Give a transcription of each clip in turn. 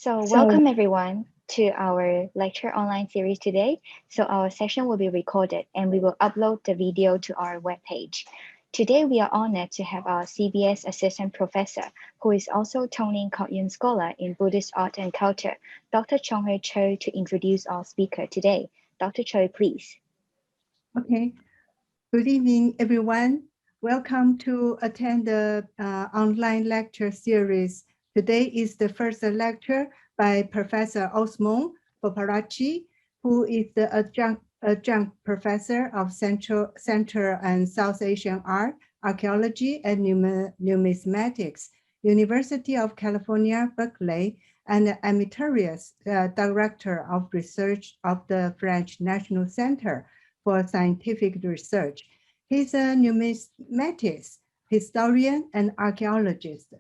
So So, welcome everyone to our lecture online series today. So our session will be recorded and we will upload the video to our webpage. Today we are honored to have our CBS Assistant Professor, who is also Tung Lin Kok Yuen Scholar in Buddhist Art and Culture, Dr. Chonghui Cho, to introduce our speaker today. Dr. Cho, please. okay. Good evening, everyone. Welcome to attend the online lecture series. Today is the first lecture by Professor Osmund Bopearachchi, who is the adjunct professor of Central and South Asian art, archaeology, and numismatics, University of California, Berkeley, and emeritus director of research of the French National Center for Scientific Research. He's a numismatist, historian, and archaeologist.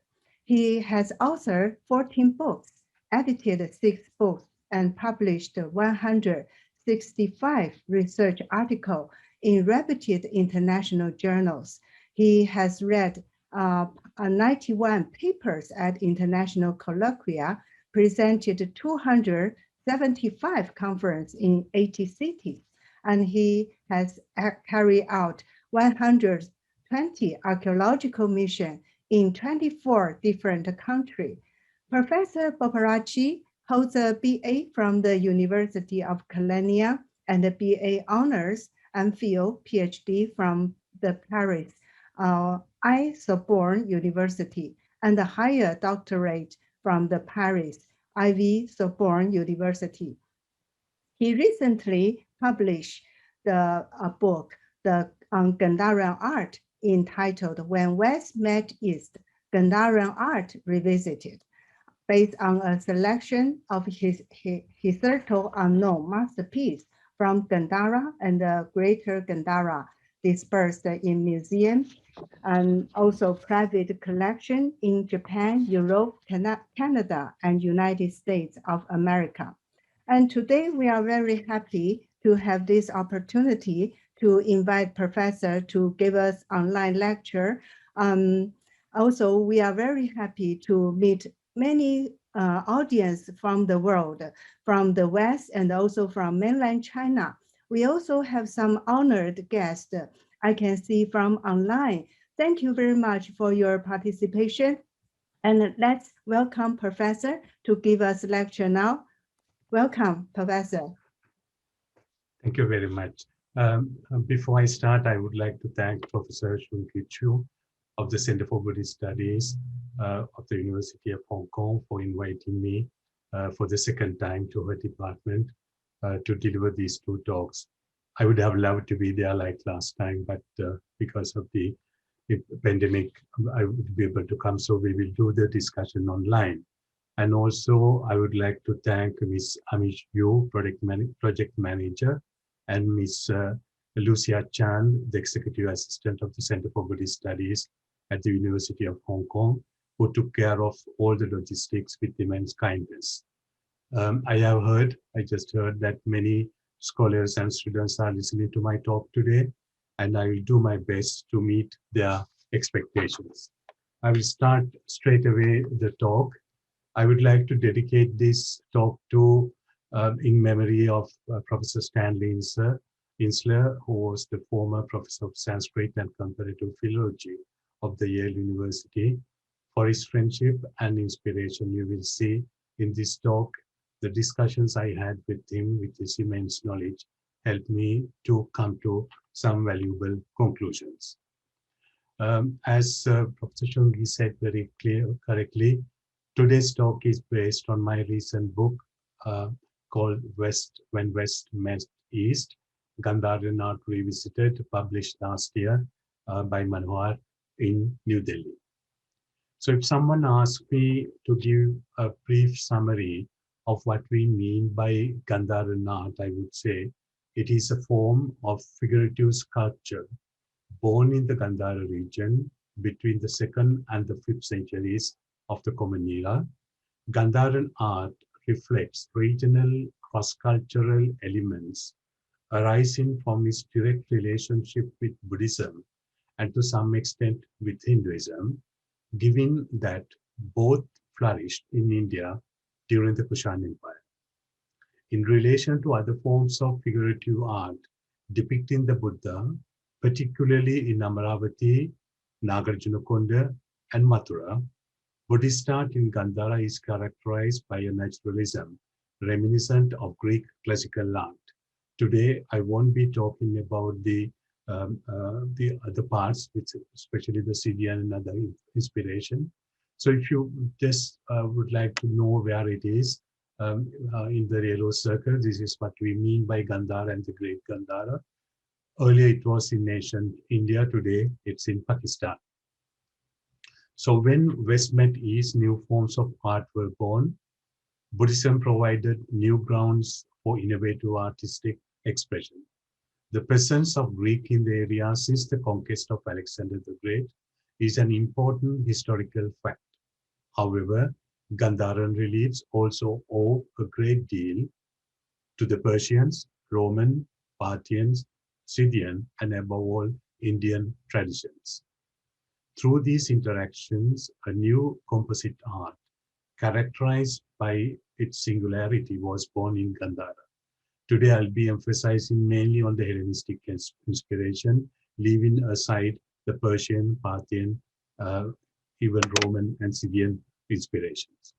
He has authored 14 books, edited 6 books, and published 165 research articles in reputed international journals. He has read 91 papers at international colloquia, presented 275 conferences in 80 cities, and he has carried out 120 archaeological missions in 24 different countries. Professor Bopearachchi holds a BA from the University of California and a BA honors MPhil PhD from the Paris I Sorbonne University and a higher doctorate from the Paris IV Sorbonne University. He recently published the book on Gandhāran art entitled When West Met East, Gandhāran Art Revisited, based on a selection of his hitherto unknown masterpiece from Gandhara and the Greater Gandhara, dispersed in museums and also private collection in Japan, Europe, Canada, and United States of America. And today we are very happy to have this opportunity to invite Professor to give us online lecture. Also, we are very happy to meet many audience from the world, from the West and also from mainland China. We also have some honored guests I can see from online. Thank you very much for your participation. And let's welcome Professor to give us lecture now. Welcome, Professor. Thank you very much. Before I start, I would like to thank Professor Tung Lin Kok of the Center for Buddhist Studies of the University of Hong Kong for inviting me for the second time to her department to deliver these 2 talks. I would have loved to be there like last time, but because of the pandemic, I would be able to come, so we will do the discussion online. And also, I would like to thank Ms. Amish Yu, project manager, and Ms. Lucia Chan, the executive assistant of the Center for Buddhist Studies at the University of Hong Kong, who took care of all the logistics with immense kindness. I just heard that many scholars and students are listening to my talk today, and I will do my best to meet their expectations. I will start straight away the talk. I would like to dedicate this talk to, in memory of Professor Stanley Insler, who was the former professor of Sanskrit and Comparative Philology of the Yale University. For his friendship and inspiration, you will see in this talk, the discussions I had with him with his immense knowledge helped me to come to some valuable conclusions. As Professor Chonghui said very correctly, today's talk is based on my recent book called When West Met East, Gandhāran Art Revisited, published last year by Manohar in New Delhi. So if someone asks me to give a brief summary of what we mean by Gandhāran art, I would say it is a form of figurative sculpture born in the Gandhara region between the 2nd and the 5th centuries of the Common Era. Gandhāran art reflects regional cross-cultural elements arising from its direct relationship with Buddhism and to some extent with Hinduism, given that both flourished in India during the Kushan Empire. In relation to other forms of figurative art depicting the Buddha, particularly in Amaravati, Nagarjunakonda, and Mathura, Buddhist art in Gandhāra is characterized by a naturalism reminiscent of Greek classical art. Today, I won't be talking about the other parts, which especially the Syrian and other inspiration. So if you just would like to know where it is, in the yellow circle, this is what we mean by Gandhāra and the Great Gandhāra. Earlier it was in ancient India, today it's in Pakistan. So when West met East, new forms of art were born. Buddhism provided new grounds for innovative artistic expression. The presence of Greek in the area since the conquest of Alexander the Great is an important historical fact. However, Gandhāran reliefs also owe a great deal to the Persians, Roman, Parthians, Scythian, and above all, Indian traditions. Through these interactions, a new composite art, characterized by its singularity, was born in Gandhāra. Today, I'll be emphasizing mainly on the Hellenistic inspiration, leaving aside the Persian, Parthian, even Roman and Scythian inspirations.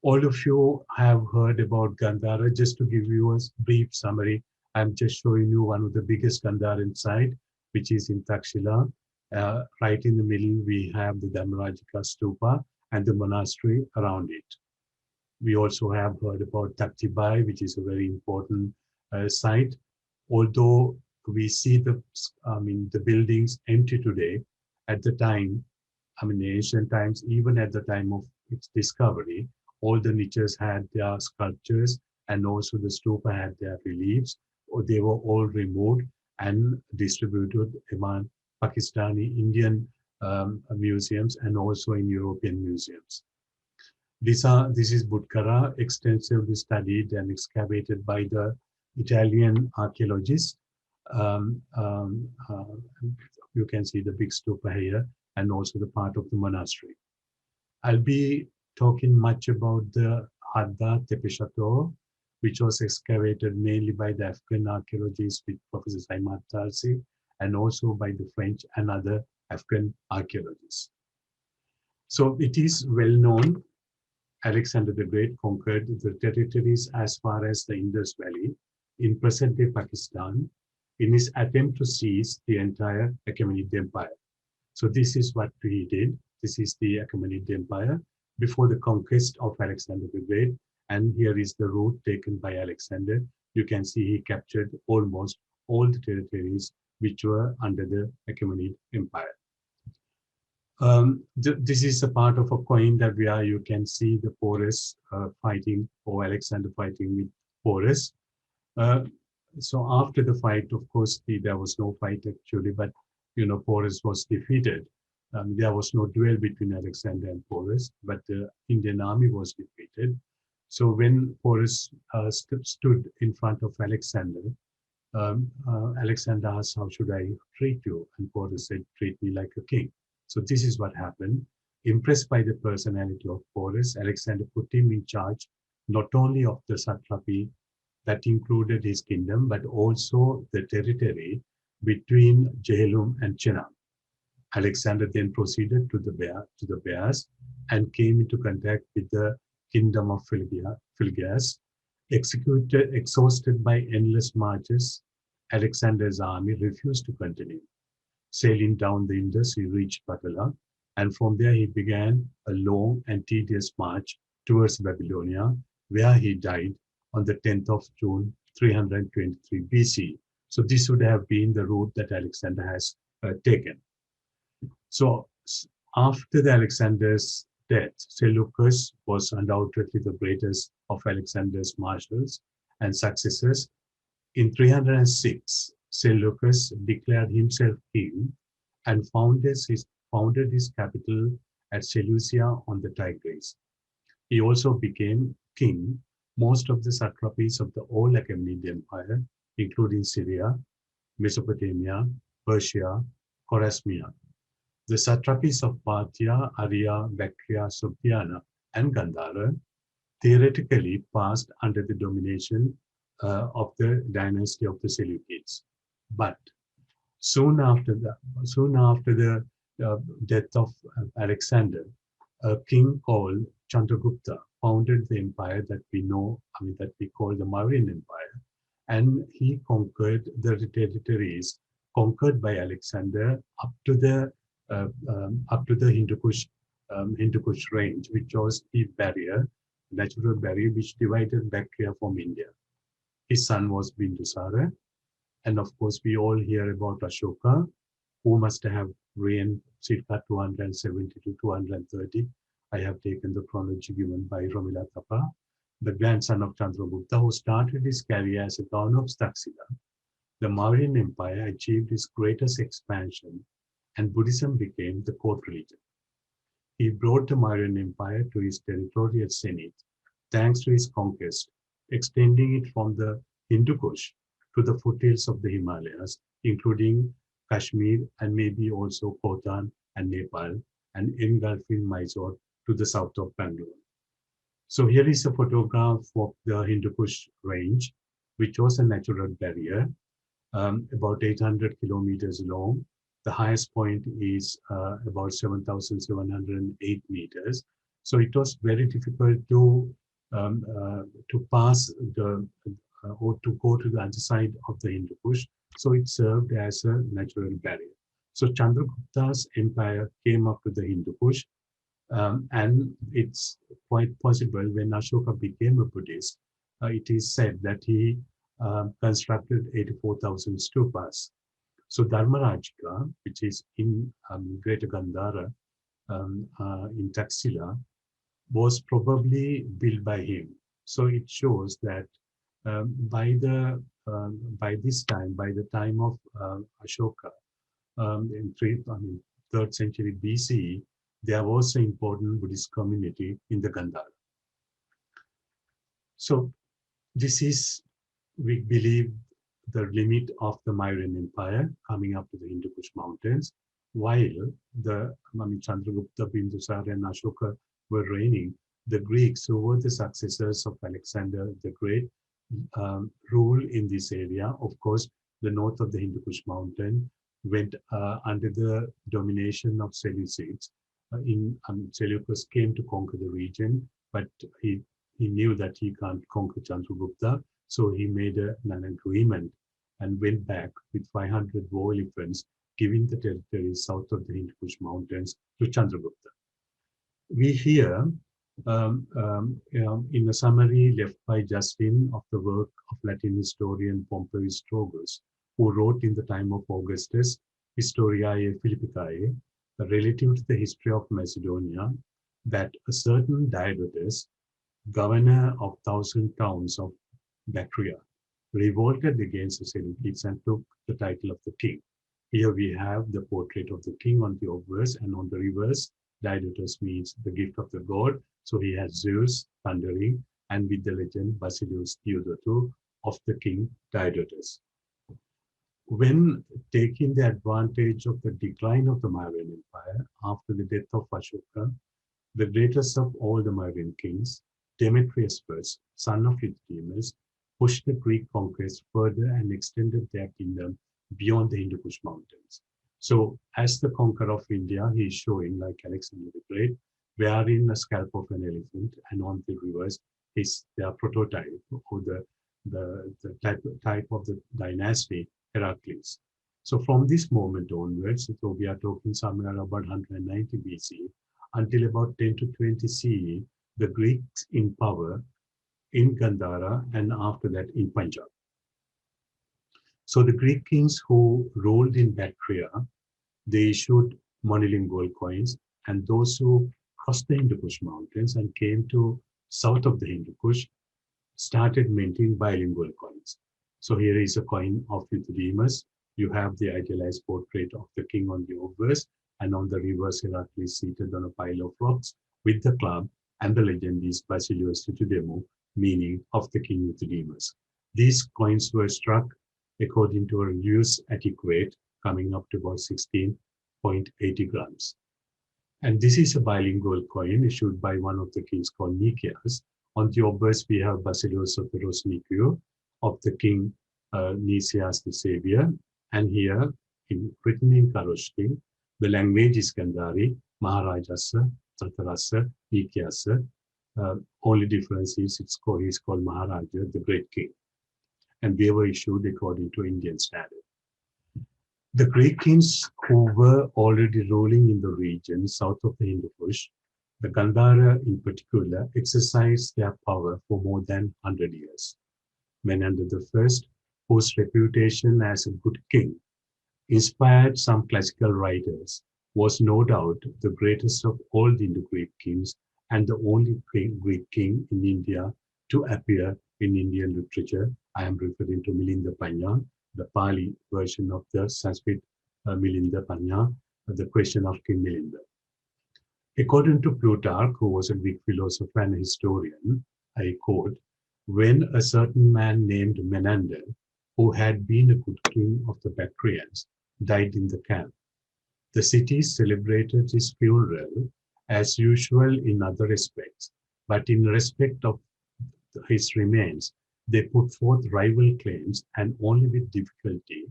All of you have heard about Gandhāra. Just to give you a brief summary, I'm just showing you one of the biggest Gandhāran site, which is in Takshila. Right in the middle, we have the Dhammarajika Stupa and the monastery around it. We also have heard about Taktibai, which is a very important site. Although we see the buildings empty today, at the time, ancient times, even at the time of its discovery, all the niches had their sculptures and also the stupa had their reliefs. They were all removed and distributed among Pakistani, Indian museums and also in European museums. This is Budkara, extensively studied and excavated by the Italian archaeologists. You can see the big stupa here and also the part of the monastery. I'll be talking much about the Hadda Tepe, which was excavated mainly by the Afghan archaeologists with Professor Saimat Tarsi and also by the French and other Afghan archaeologists. So it is well known Alexander the Great conquered the territories as far as the Indus Valley in present-day Pakistan in his attempt to seize the entire Achaemenid Empire. So this is what he did. This is the Achaemenid Empire before the conquest of Alexander the Great. And here is the route taken by Alexander. You can see he captured almost all the territories which were under the Achaemenid Empire. This is a part of a coin that where you can see the Porus fighting, or Alexander fighting with Porus. So after the fight, of course, there was no fight actually, but Porus was defeated. There was no duel between Alexander and Porus, but the Indian army was defeated. So when Porus stood in front of Alexander, Alexander asked, "How should I treat you?" And Porus said, "Treat me like a king." So this is what happened. Impressed by the personality of Porus, Alexander put him in charge not only of the satrapy that included his kingdom, but also the territory between Jhelum and Chenab. Alexander then proceeded to the Bears and came into contact with the kingdom of Philgias. Exhausted by endless marches, Alexander's army refused to continue. Sailing down the Indus, he reached Patala, and from there he began a long and tedious march towards Babylonia, where he died on the 10th of June, 323 BC. So this would have been the route that Alexander has taken. So after the Alexander's death, Seleucus was undoubtedly the greatest of Alexander's marshals and successors. In 306, Seleucus declared himself king and founded his capital at Seleucia on the Tigris. He also became king most of the satrapies of the old Achaemenid Empire, including Syria, Mesopotamia, Persia, Chorasmia. The satrapies of Parthia, Arya, Bactria, Sogdiana, and Gandhara theoretically passed under the domination of the dynasty of the Seleucids. But soon after the death of Alexander, a king called Chandragupta founded the empire that we know, that we call the Mauryan Empire, and he conquered the territories conquered by Alexander up to the Hindu Kush range, which was the natural barrier which divided Bactria from India. His son was Bindusara, and of course we all hear about Ashoka, who must have reigned circa 270 to 230. I have taken the chronology given by Romila Thapa, the grandson of Chandragupta, who started his career as a governor of Taxila. The Mauryan Empire achieved its greatest expansion, and Buddhism became the court religion. He brought the Mauryan Empire to its territorial zenith, thanks to his conquest, extending it from the Hindu Kush to the foothills of the Himalayas, including Kashmir and maybe also Khotan and Nepal, and engulfing Mysore to the south of Bangalore. So here is a photograph of the Hindu Kush range, which was a natural barrier, about 800 kilometers long. The highest point is about 7,708 meters. So it was very difficult to pass or to go to the other side of the Hindu Kush. So it served as a natural barrier. So Chandragupta's empire came up to the Hindu Kush, and it's quite possible when Ashoka became a Buddhist, it is said that he constructed 84,000 stupas. So Dharmarajika, which is in Greater Gandhāran in Taxila, was probably built by him. So it shows that by this time, by the time of Ashoka, in 3rd century BCE, there was an important Buddhist community in the Gandhara. So this is, we believe, the limit of the Mauryan Empire coming up to the Hindu Kush mountains, while the Chandragupta, Bindusara, and Ashoka were reigning. The Greeks, who were the successors of Alexander the Great, rule in this area. Of course, the north of the Hindu Kush mountain went under the domination of Seleucids. Seleucus came to conquer the region, but he knew that he can't conquer Chandragupta, so he made an agreement and went back with 500 war elephants, giving the territory south of the Hindu Kush mountains to Chandragupta. We hear in a summary left by Justin of the work of Latin historian Pompeius Trogus, who wrote in the time of Augustus, Historiae Philippicae, relative to the history of Macedonia, that a certain Diodotus, governor of 1,000 towns of Bactria, revolted against the Seleucids and took the title of the king. Here we have the portrait of the king on the obverse, and on the reverse, Diodotus means the gift of the god. So he has Zeus thundering, and with the legend Basileus Theodotu of the king Diodotus. When taking the advantage of the decline of the Mauryan Empire after the death of Ashoka, the greatest of all the Mauryan kings, Demetrius I, son of Hindudemos, pushed the Greek conquest further and extended their kingdom beyond the Hindu Kush mountains. So as the conqueror of India, he is showing, like Alexander the Great, wearing a scalp of an elephant, and on the reverse is their prototype, or the type of the dynasty, Heracles. So from this moment onwards, so we are talking somewhere about 190 BC until about 10 to 20 CE, the Greeks in power in Gandhara, and after that in Punjab. So the Greek kings who ruled in Bactria, they issued monolingual coins, and those who crossed the Hindu Kush mountains and came to south of the Hindu Kush started minting bilingual coins. So here is a coin of Hindudemos. You have the idealized portrait of the king on the obverse, and on the reverse Heracles seated on a pile of rocks with the club, and the legend is Basileus Hindudemo, meaning of the king Hindudemos. These coins were struck according to a religious etiquette, coming up to about 16.80 grams. And this is a bilingual coin issued by one of the kings called Nicias, On the obverse, we have Basileus of the Rosnicchio of the king Nicias the Savior. And here, written in Kharoshthi, the language is Gandhari, Maharajasa, Tatarasa, Nikyasa. Only difference is he's called Maharaja, the great king. And they were issued according to Indian standard. The Greek kings who were already ruling in the region south of the Hindu Kush, the Gandhara in particular, exercised their power for more than 100 years. Menander I, whose reputation as a good king inspired some classical writers, was no doubt the greatest of all the Indo-Greek kings and the only Greek king in India to appear in Indian literature. I am referring to Milinda Panna, the Pali version of the Sanskrit Milinda Panna, the question of King Milinda. According to Plutarch, who was a Greek philosopher and historian, I quote, when a certain man named Menander, who had been a good king of the Bactrians, died in the camp, the city celebrated his funeral as usual in other respects, but in respect of his remains, they put forth rival claims and only with difficulty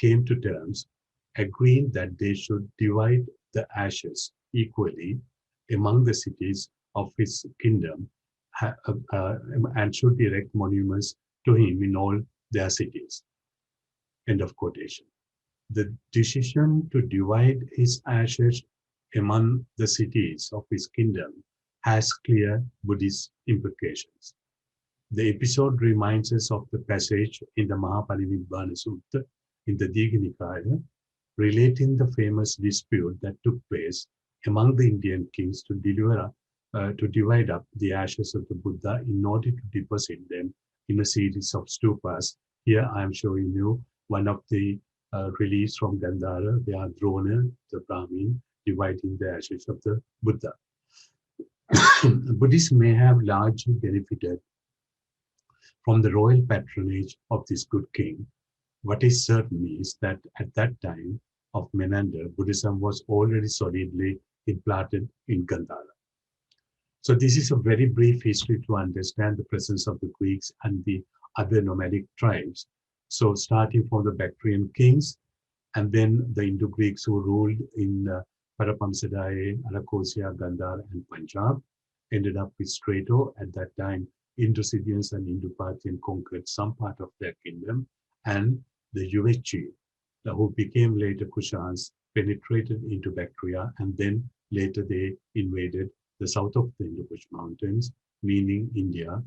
came to terms, agreeing that they should divide the ashes equally among the cities of his kingdom and should erect monuments to him in all their cities. End of quotation. The decision to divide his ashes among the cities of his kingdom has clear Buddhist implications. The episode reminds us of the passage in the Mahaparinibbana Sutta in the Digha Nikaya, relating the famous dispute that took place among the Indian kings to divide up the ashes of the Buddha in order to deposit them in a series of stupas. Here I am showing you one of the reliefs from Gandhara. They are Drona, the Brahmin, dividing the ashes of the Buddha. Buddhists may have largely benefited from the royal patronage of this good king. What is certain is that at that time of Menander, Buddhism was already solidly implanted in Gandhara. So this is a very brief history to understand the presence of the Greeks and the other nomadic tribes. So starting from the Bactrian kings, and then the Indo-Greeks who ruled in Parapamsadaya, Arakosia, Gandhara, and Punjab, ended up with Strato. At that time, Indo-Scythians and Indo-Parthian conquered some part of their kingdom, and the Yuvetchi, who became later Kushans, penetrated into Bactria, and then later they invaded the south of the Hindu-Kush mountains, meaning India.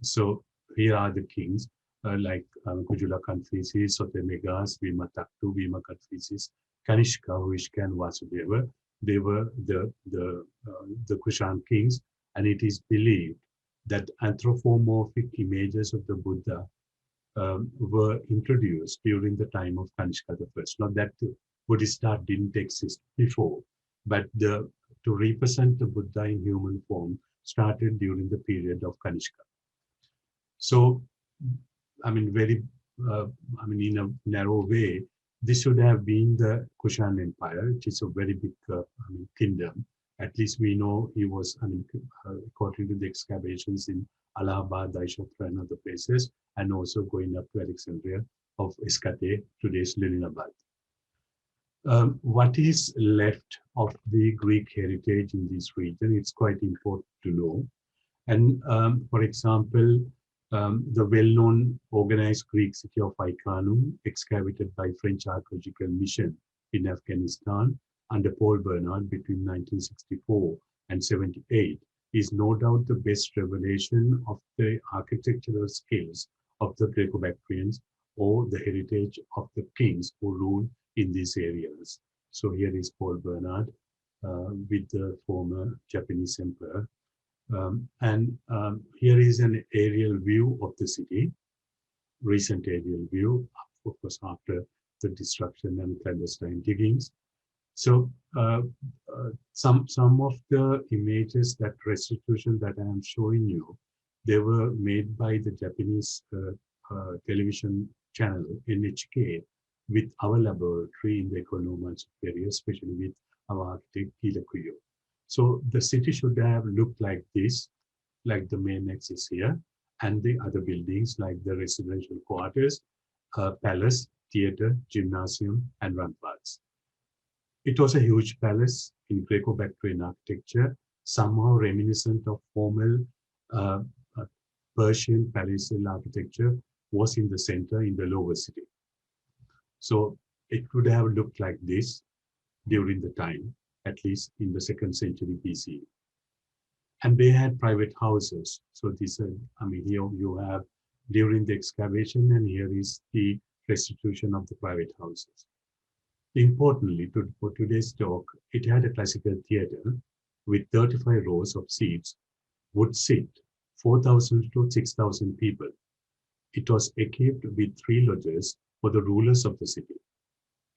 So here are the kings like Kujula Confucius, Sotemegas, Vima Taktu, Vima Confucius, Kanishka, Huishka, and Vasudeva. They were the Kushan kings, and it is believed that anthropomorphic images of the Buddha were introduced during the time of Kanishka I. Not that Buddhist art didn't exist before, but to represent the Buddha in human form started during the period of Kanishka. So, I mean, in a narrow way, this should have been the Kushan Empire, which is a very big kingdom. At least we know he was, according to the excavations in Allahabad, Daishatra, and other places, and also going up to Alexandria of Iskate, today's Leninabad. What is left of the Greek heritage in this region? It's quite important to know. And for example, the well-known organized Greek city of Icanum, excavated by French Archaeological Mission in Afghanistan under Paul Bernard between 1964 and 78, is no doubt the best revelation of the architectural skills of the Greco-Bactrians or the heritage of the kings who ruled in these areas. So here is Paul Bernard with the former Japanese emperor. Here is an aerial view of the city, recent aerial view, of course, after the destruction and clandestine diggings. So some of the images, that restitution that I am showing you, they were made by the Japanese television channel NHK with our laboratory in the Economas area, especially with our architect Kila Kuyo. So the city should have looked like this. like the main axis here, and the other buildings like the residential quarters, palace, theater, gymnasium, and ramparts. It was a huge palace in Greco-Bactrian architecture, somehow reminiscent of formal uh, uh, Persian palatial architecture, was in the center in the lower city. So it could have looked like this during the time, at least in the 2nd century BCE. And they had private houses. So these are, I mean, here you have during the excavation, and here is the restitution of the private houses. Importantly, for today's talk, it had a classical theater with 35 rows of seats, would seat 4,000 to 6,000 people. It was equipped with 3 lodges for the rulers of the city.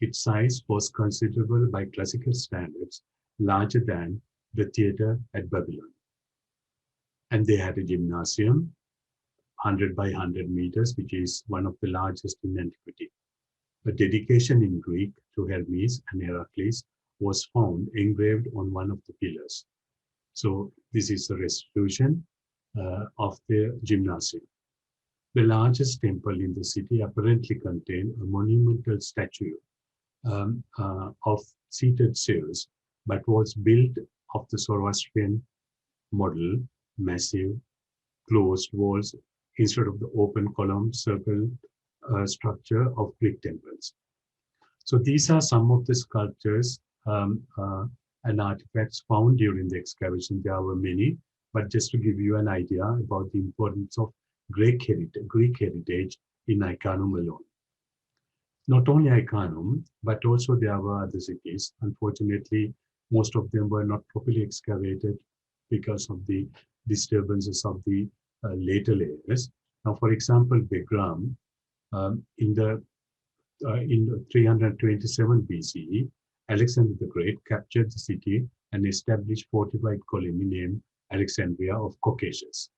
Its size was considerable by classical standards, larger than the theater at Babylon. And they had a gymnasium, 100 by 100 meters, which is one of the largest in antiquity. A dedication in Greek to Hermes and Heracles was found engraved on one of the pillars. So this is the restitution of the gymnasium. The largest temple in the city apparently contained a monumental statue of seated Zeus, but was built of the Zoroastrian model, massive, closed walls, instead of the open column circle structure of Greek temples. So these are some of the sculptures and artifacts found during the excavation. There were many, but just to give you an idea about the importance of Greek heritage in Iconium alone. Not only Iconium, but also there were other cities. Unfortunately, most of them were not properly excavated because of the disturbances of the later layers. Now, for example, Begram, in 327 BCE, Alexander the Great captured the city and established fortified colony named Alexandria of Caucasus.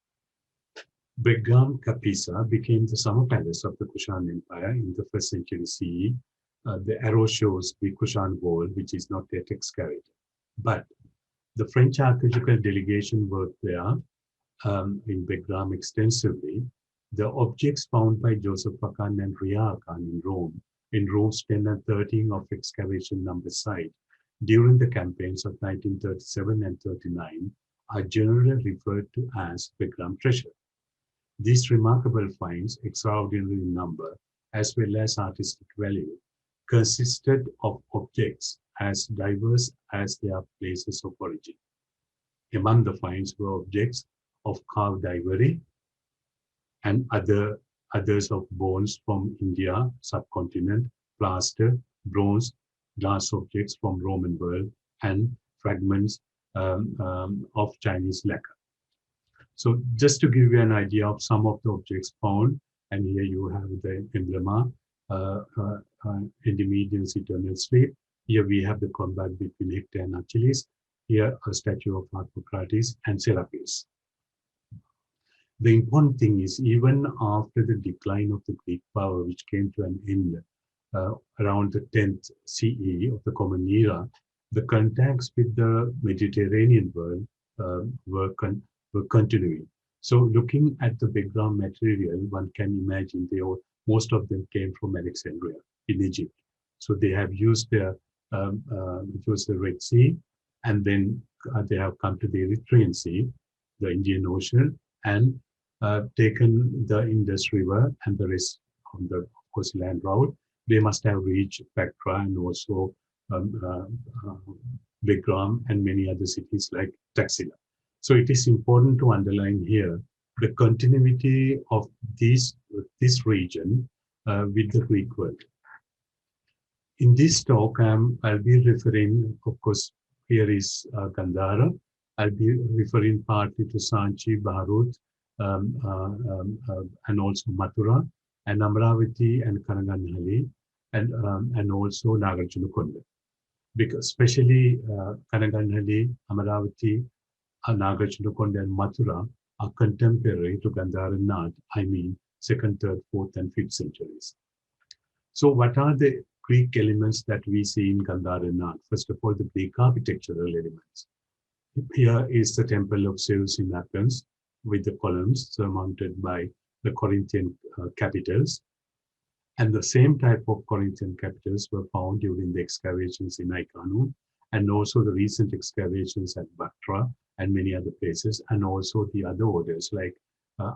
Begram Kapisa became the summer palace of the Kushan Empire in the 1st century CE. The arrow shows the Kushan wall, which is not yet excavated. But the French archaeological delegation worked there in Begram extensively. The objects found by Joseph Akan and Ria Akan in rooms 10 and 13 of excavation number site during the campaigns of 1937 and 39 are generally referred to as Begram treasure. These remarkable finds, extraordinary in number as well as artistic value, consisted of objects as diverse as their places of origin. Among the finds were objects of carved ivory and others of bones from India, subcontinent, plaster, bronze, glass objects from Roman world, and fragments of Chinese lacquer. So just to give you an idea of some of the objects found, and here you have the emblema, Endymions eternal sleep. Here we have the combat between Hector and Achilles. Here a statue of Harpocrates and Serapis. The important thing is, even after the decline of the Greek power, which came to an end around the 10th CE of the Common Era, the contacts with the Mediterranean world were continuing. So looking at the background material, one can imagine most of them came from Alexandria in Egypt. So they have used the Red Sea, and then they have come to the Erythraean Sea, the Indian Ocean, and taken the Indus River and the rest of the, of course, land route. They must have reached Bactria and also Begram and many other cities like Taxila. So it is important to underline here the continuity of this region with the Greek world. In this talk, I'll be referring, of course, here is Gandhāran. I'll be referring partly to Sanchi, Bharat, and also Mathura, and Amravati and Kanaganhalli, and also Nagarjunakonda. Because especially Kanaganhalli, Amravati, Nagarjunakonda, and Mathura are contemporary to Gandhāran art, I mean 2nd, 3rd, 4th, and 5th centuries. So what are the Greek elements that we see in Gandhāran art? First of all, the Greek architectural elements. Here is the temple of Zeus in Athens. with the columns surmounted by the Corinthian capitals. And the same type of Corinthian capitals were found during the excavations in Icanu, and also the recent excavations at Bactra and many other places, and also the other orders like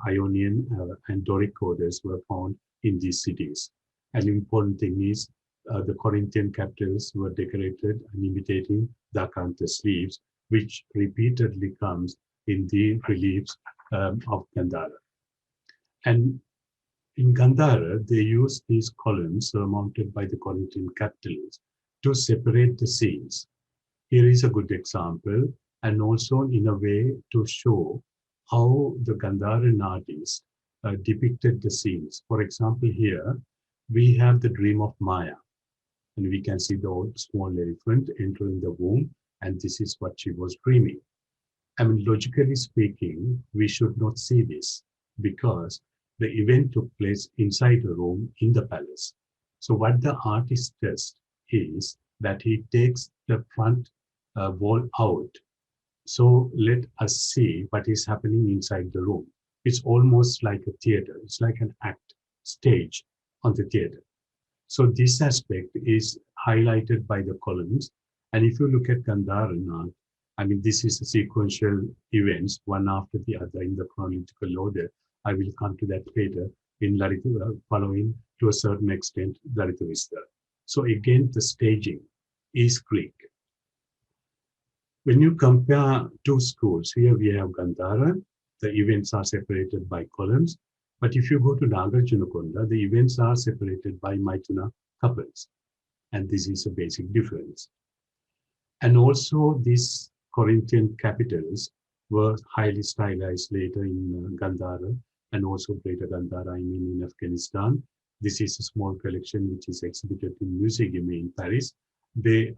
Ionian and Doric orders were found in these cities. An important thing is the Corinthian capitals were decorated and imitating the acanthus leaves, which repeatedly comes in the reliefs of Gandhāra. And in Gandhāra, they used these columns surmounted by the Corinthian capitals to separate the scenes. Here is a good example, and also in a way to show how the Gandhāran artists depicted the scenes. For example, here we have the dream of Maya, and we can see the old small elephant entering the womb, and this is what she was dreaming. I mean, logically speaking, we should not see this because the event took place inside a room in the palace. So what the artist does is that he takes the front wall out. So let us see what is happening inside the room. It's almost like a theater. It's like an act stage on the theater. So this aspect is highlighted by the columns. And if you look at Gandhāran art, I mean, this is a sequential events, one after the other in the chronological order. I will come to that later in Lalita, following to a certain extent Lalita Vista. So again, the staging is Greek. When you compare two schools, here we have Gandhāra, the events are separated by columns. But if you go to Nagarjunakonda, the events are separated by Maithuna couples. And this is a basic difference. And also these Corinthian capitals were highly stylized later in Gandhāra and also Greater Gandhāra, I mean in Afghanistan. This is a small collection which is exhibited in Museum in Paris. The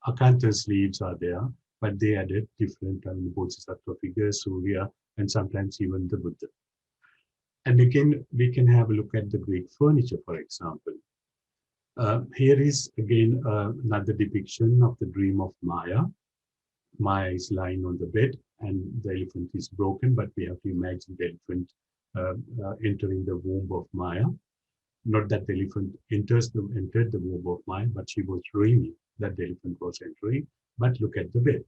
acanthus leaves are there, but they added different Bodhisattva figures, Surya, and sometimes even the Buddha. And again, we can have a look at the Greek furniture, for example. Here is again another depiction of the dream of Maya. Maya is lying on the bed and the elephant is broken, but we have to imagine the elephant entering the womb of Maya. Not that the elephant entered the womb of Maya, but she was dreaming that the elephant was entering. But look at the bed.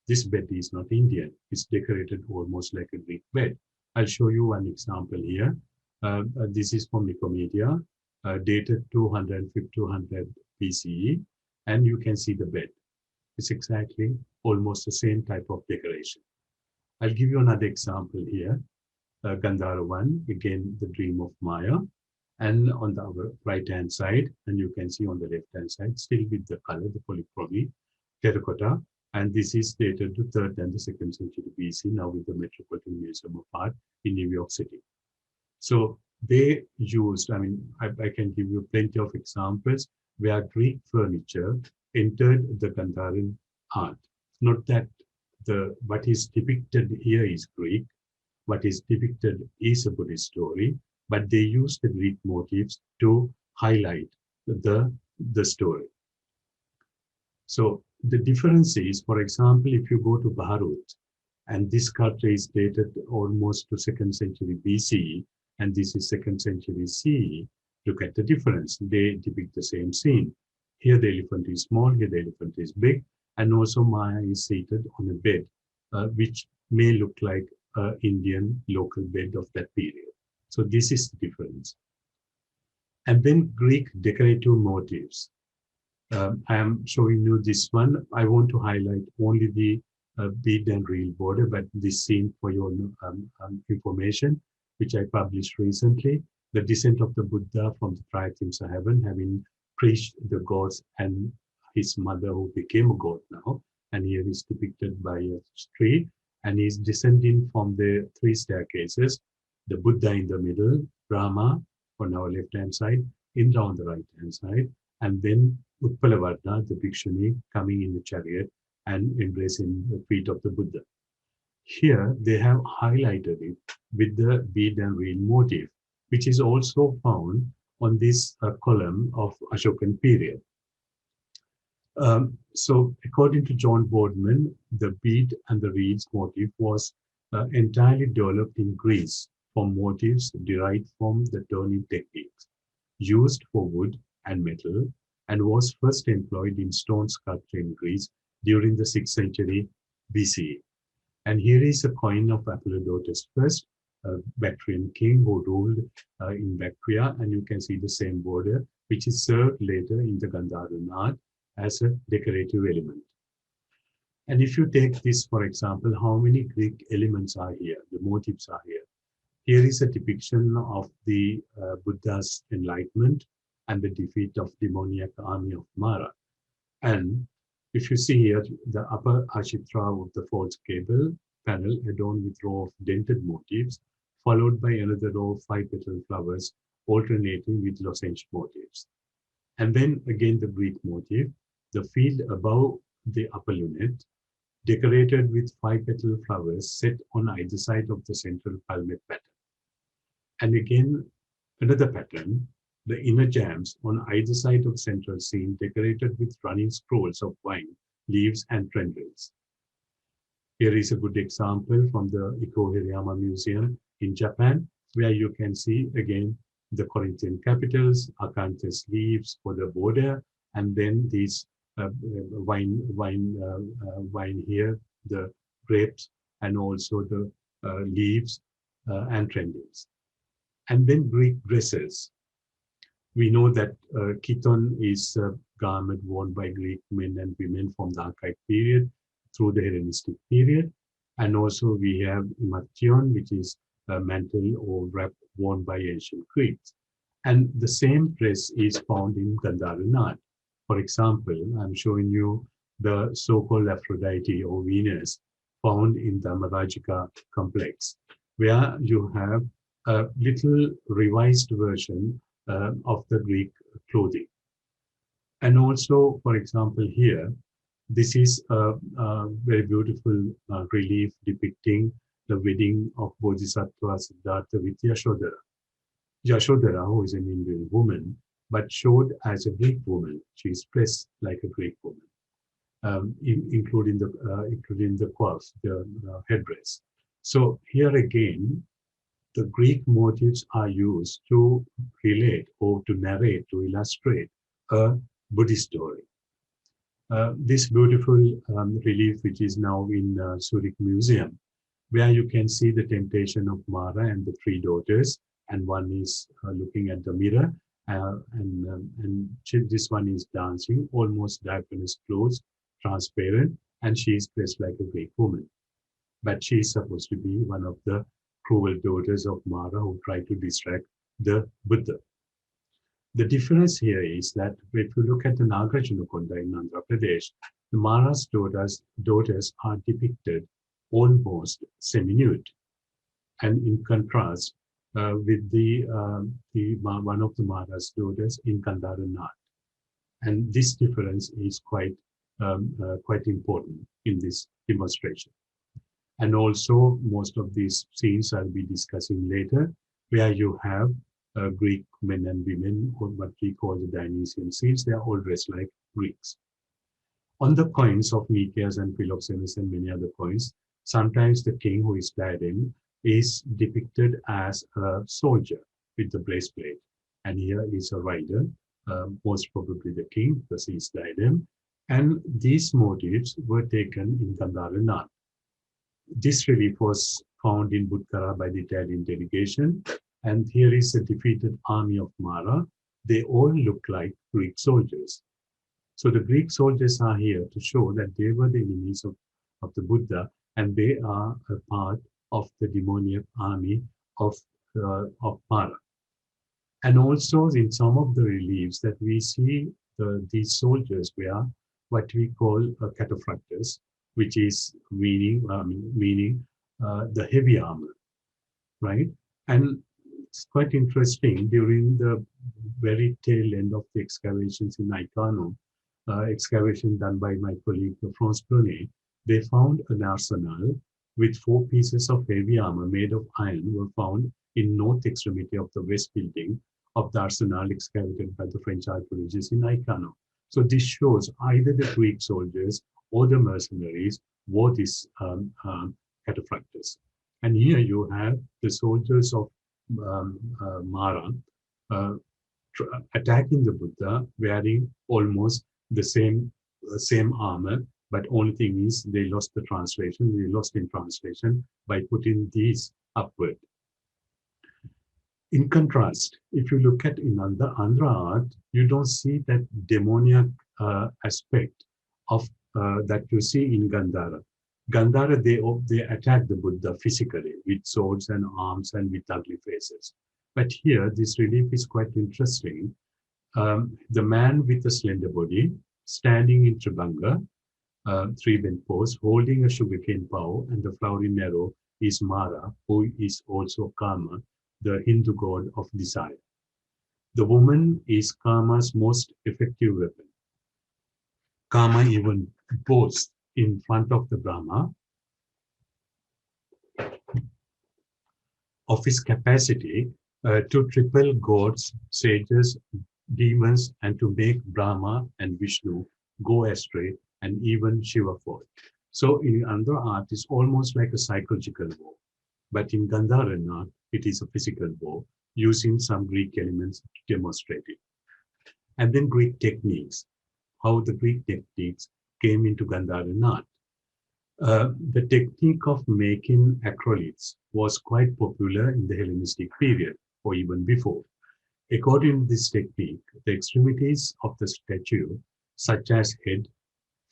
This bed is not Indian. It's decorated almost like a Greek bed. I'll show you one example here. This is from Nicomedia, dated 200 BCE, and you can see the bed. It's exactly almost the same type of decoration. I'll give you another example here. Gandhāra 1, again, the dream of Maya. And on the right-hand side, and you can see on the left-hand side, still with the color, the polychromy, terracotta. And this is dated to 3rd and the 2nd century BC, now with the Metropolitan Museum of Art in New York City. So they used, I mean, I can give you plenty of examples where Greek furniture entered the Gandhāran art. Not that what is depicted here is Greek, what is depicted is a Buddhist story, but they use the Greek motifs to highlight the story. So the difference is, for example, if you go to Bharut, and this sculpture is dated almost to 2nd century BCE, and this is 2nd century CE, look at the difference. They depict the same scene. Here the elephant is small, here the elephant is big, and also Maya is seated on a bed, which may look like an Indian local bed of that period. So this is the difference. And then Greek decorative motifs. I am showing you this one. I want to highlight only the bead and reel border, but this scene for your information, which I published recently, the descent of the Buddha from the Triathimsa heaven, having preached the gods and his mother who became a god now. And here is depicted by a tree, and he's descending from the 3 staircases, the Buddha in the middle, Brahma on our left-hand side, Indra on the right-hand side, and then Utpalavarna, the Bhikshuni, coming in the chariot and embracing the feet of the Buddha. Here, they have highlighted it with the bead and reel motif, which is also found on this column of Ashokan period. So according to John Boardman, the bead and the reeds motif was entirely developed in Greece from motifs derived from the turning techniques used for wood and metal, and was first employed in stone sculpture in Greece during the 6th century BCE. And here is a coin of Apollodotus first, a Bactrian king who ruled in Bactria, and you can see the same border, which is served later in the Gandhāran art as a decorative element. And if you take this, for example, how many Greek elements are here? The motifs are here. Here is a depiction of the Buddha's enlightenment and the defeat of demoniac army of Mara. And if you see here, the upper ashitra of the fourth cable panel adorned with row of dented motifs, followed by another row of 5-petal flowers alternating with lozenge motifs. And then again the Greek motif, the field above the upper lunette, decorated with 5-petal flowers set on either side of the central palmate pattern. And again, another pattern, the inner jambs on either side of central scene decorated with running scrolls of vine, leaves, and tendrils. Here is a good example from the Hirama Museum in Japan, where you can see again the Corinthian capitals, acanthus leaves for the border, and then these wine here, the grapes, and also the leaves and tendrils. And then Greek dresses. We know that chiton is a garment worn by Greek men and women from the archaic period through the Hellenistic period. And also we have imaktion, which is a mantle or wrap worn by ancient Greeks. And the same dress is found in Gandhāran art. For example, I'm showing you the so-called Aphrodite or Venus found in the Marajika complex, where you have a little revised version of the Greek clothing. And also, for example, here, this is a very beautiful relief depicting the wedding of Bodhisattva Siddhartha with Yashodhara. Yashodhara, who is an Indian woman, but showed as a Greek woman. She is dressed like a Greek woman, including the coif, the headdress. So here again, the Greek motifs are used to relate or to narrate, to illustrate a Buddhist story. This beautiful relief, which is now in Zurich Museum, where you can see the temptation of Mara and the 3 daughters, and one is looking at the mirror, and this one is dancing, almost diaphanous clothes, transparent, and she is dressed like a Greek woman. But she is supposed to be one of the cruel daughters of Mara who try to distract the Buddha. The difference here is that if you look at the Nagarjunakonda in Andhra Pradesh, the Mara's daughters are depicted almost semi-nude, and in contrast with the one of the Mara's daughters in Gandhāran art. And this difference is quite important in this demonstration. And also, most of these scenes I'll be discussing later, where you have Greek men and women, or what we call the Dionysian scenes. They are all dressed like Greeks. On the coins of Nikeas and Philoxenus and many other coins, sometimes the king who is diadem is depicted as a soldier with the breastplate. And here is a rider, most probably the king, because he is diadem. And these motifs were taken in Gandhāran art. This relief was found in Butkara by the Italian delegation. And here is a defeated army of Mara. They all look like Greek soldiers. So the Greek soldiers are here to show that they were the enemies of the Buddha, and they are a part of the demoniac army of Mara. And also in some of the reliefs that we see, these soldiers wear what we call cataphractus, which is meaning the heavy armor, right? And it's quite interesting, during the very tail end of the excavations in Icano, excavation done by my colleague Prof. They found an arsenal with 4 pieces of heavy armor made of iron were found in north extremity of the west building of the arsenal excavated by the French archaeologists in Icano. So this shows either the Greek soldiers or the mercenaries wore these cataphractus. And here you have the soldiers of Mara attacking the Buddha wearing almost the same armor, but only thing is they lost the translation. They lost in translation by putting these upward. In contrast, if you look at in Andhra art, you don't see that demoniac aspect of that you see in Gandhāran. Gandhāra, they attack the Buddha physically with swords and arms and with ugly faces. But here, this relief is quite interesting. The man with a slender body, standing in Tribhanga, three-bent pose, holding a sugarcane bough, and the flowering arrow is Mara, who is also Kama, the Hindu god of desire. The woman is Kama's most effective weapon. Kama even boasts in front of the Brahma of his capacity to triple gods, sages, demons, and to make Brahma and Vishnu go astray, and even Shiva fall. So in Andhra art, it's almost like a psychological war. But in Gandhāran art, it is a physical war, using some Greek elements to demonstrate it. And then Greek techniques, how the Greek techniques came into Gandhāran art. The technique of making acroliths was quite popular in the Hellenistic period, or even before. According to this technique, the extremities of the statue, such as head,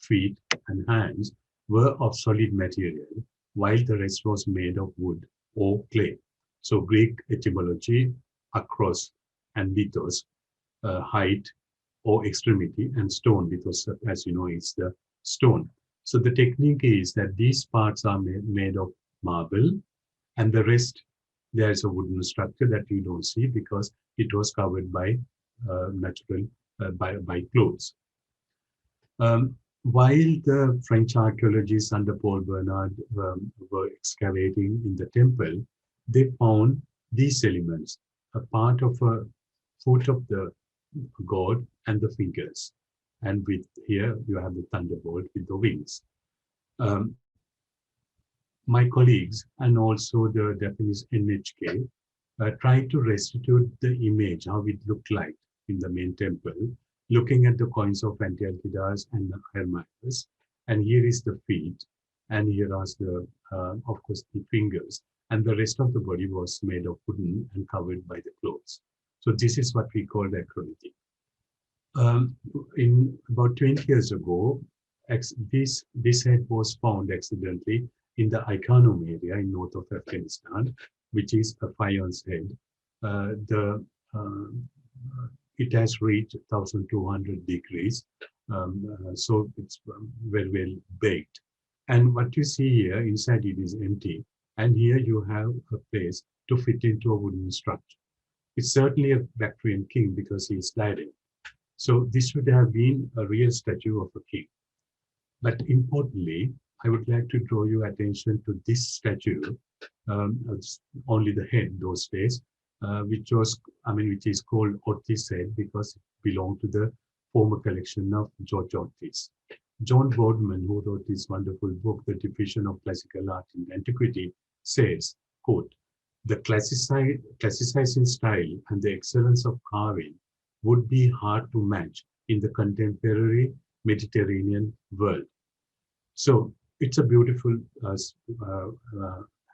feet, and hands, were of solid material, while the rest was made of wood or clay. So Greek etymology, akros and lithos, height or extremity, and stone, lithos, as you know, is the stone. So the technique is that these parts are made of marble, and the rest, there is a wooden structure that you don't see because it was covered by by clothes. While the French archaeologists under Paul Bernard were excavating in the temple, they found these elements, a part of a foot of the god and the fingers. And with here you have the thunderbolt with the wings. My colleagues and also the Japanese NHK tried to restitute the image, how it looked like in the main temple, looking at the coins of Antiochus and the Hermias. And here is the feet, and here are the, of course, the fingers. And the rest of the body was made of wooden and covered by the clothes. So this is what we call acrolithic. In about 20 years ago, this head was found accidentally in the Iconome area in north of Afghanistan, which is a 5-ounce head. It has reached 1,200 degrees, so it's very well baked. And what you see here, inside it is empty, and here you have a place to fit into a wooden structure. It's certainly a Bactrian king because he is gliding. So this should have been a real statue of a king. But importantly, I would like to draw your attention to this statue, only the head those days, which is called Otis head because it belonged to the former collection of George Otis. John Boardman, who wrote this wonderful book, The Division of Classical Art in Antiquity, says, quote, "The classicizing style and the excellence of carving would be hard to match in the contemporary Mediterranean world." So it's a beautiful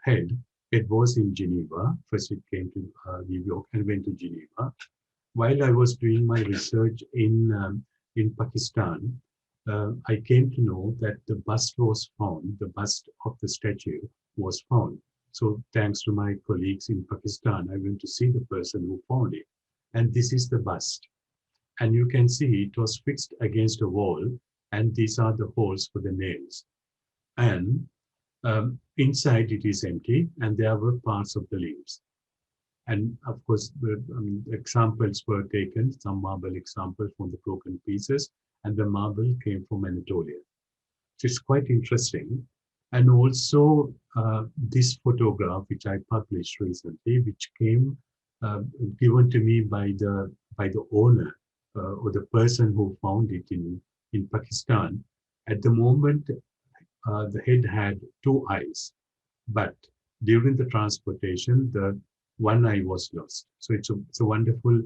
head. It was in Geneva. First it came to New York and went to Geneva. While I was doing my research in Pakistan, I came to know that the bust was found, the bust of the statue was found. So thanks to my colleagues in Pakistan, I went to see the person who found it. And this is the bust. And you can see it was fixed against a wall, and these are the holes for the nails. And inside it is empty, and there were parts of the limbs. And of course, examples were taken, some marble examples from the broken pieces, and the marble came from Anatolia. So it's quite interesting. And also this photograph, which I published recently, which came given to me by the owner or the person who found it in Pakistan, at the moment, the head had two eyes, but during the transportation, the one eye was lost. So it's a wonderful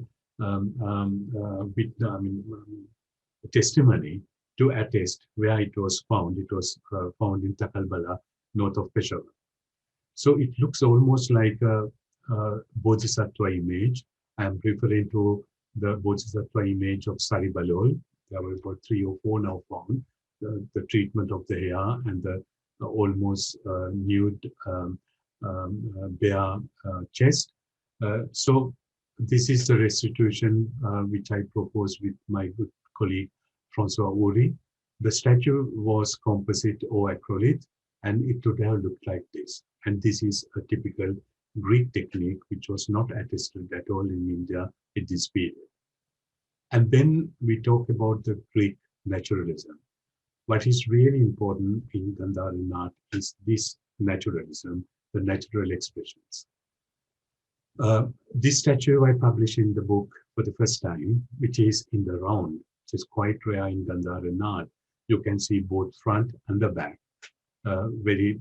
testimony to attest where it was found. It was found in Takalbala, north of Peshawar. So it looks almost like a Bodhisattva image. I'm referring to the Bodhisattva image of Saribalol. There were about 3 or 4 now found. The treatment of the hair and the almost nude bare chest. So this is the restitution which I proposed with my good colleague Francois Uri. The statue was composite or acrylic, and it would have looked like this. And this is a typical Greek technique which was not attested at all in India at this period. And then we talk about the Greek naturalism. What is really important in Gandhāran art is this naturalism, the natural expressions. This statue I published in the book for the first time, which is in the round, which is quite rare in Gandhāran art. You can see both front and the back. Very,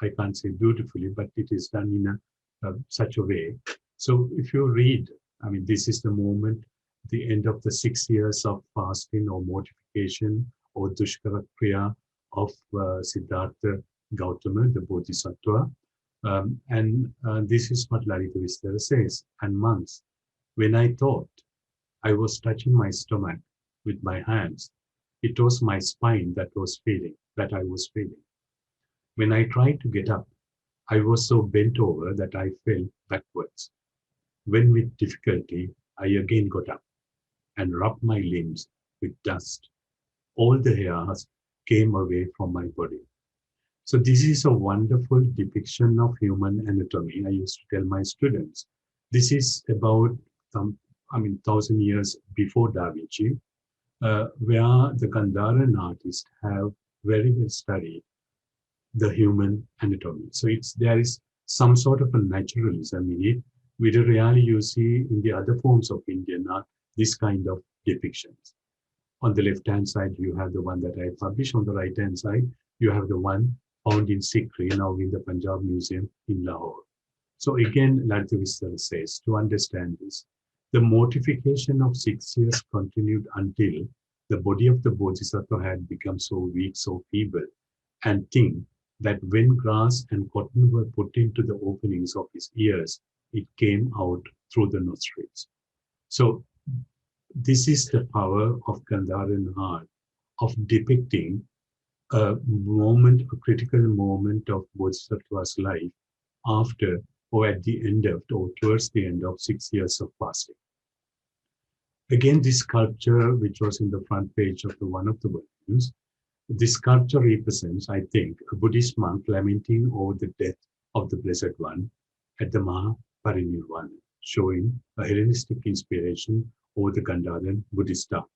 I can't say beautifully, but it is done in such a way. So if you read, I mean, this is the moment, the end of the 6 years of fasting or mortification or Dushkara Kriya of Siddhartha Gautama, the Bodhisattva. And this is what Lalita Vistara says. And monks, when I thought I was touching my stomach with my hands, it was my spine that was feeling, that I was feeling. When I tried to get up, I was so bent over that I fell backwards. When with difficulty, I again got up and rubbed my limbs with dust. All the hairs came away from my body. So this is a wonderful depiction of human anatomy. I used to tell my students, this is about, 1,000 years before Da Vinci, where the Gandhāran artists have very well studied the human anatomy. So there is some sort of a naturalism in it, which rarely you see in the other forms of Indian art, this kind of depictions. On the left-hand side, you have the one that I published. On the right-hand side, you have the one found in Sikri, now in the Punjab Museum in Lahore. So again, Lalita Vistara says, to understand this, the mortification of 6 years continued until the body of the Bodhisattva had become so weak, so feeble, and thin, that when grass and cotton were put into the openings of his ears, it came out through the nostrils. So this is the power of Gandhāran art, of depicting a moment, a critical moment of Bodhisattva's life after or at the end of, or towards the end of 6 years of fasting. Again, this sculpture, which was in the front page of one of the volumes, this sculpture represents, I think, a Buddhist monk lamenting over the death of the Blessed One at the Mahaparinirvana, showing a Hellenistic inspiration over the Gandhāran Buddhist art.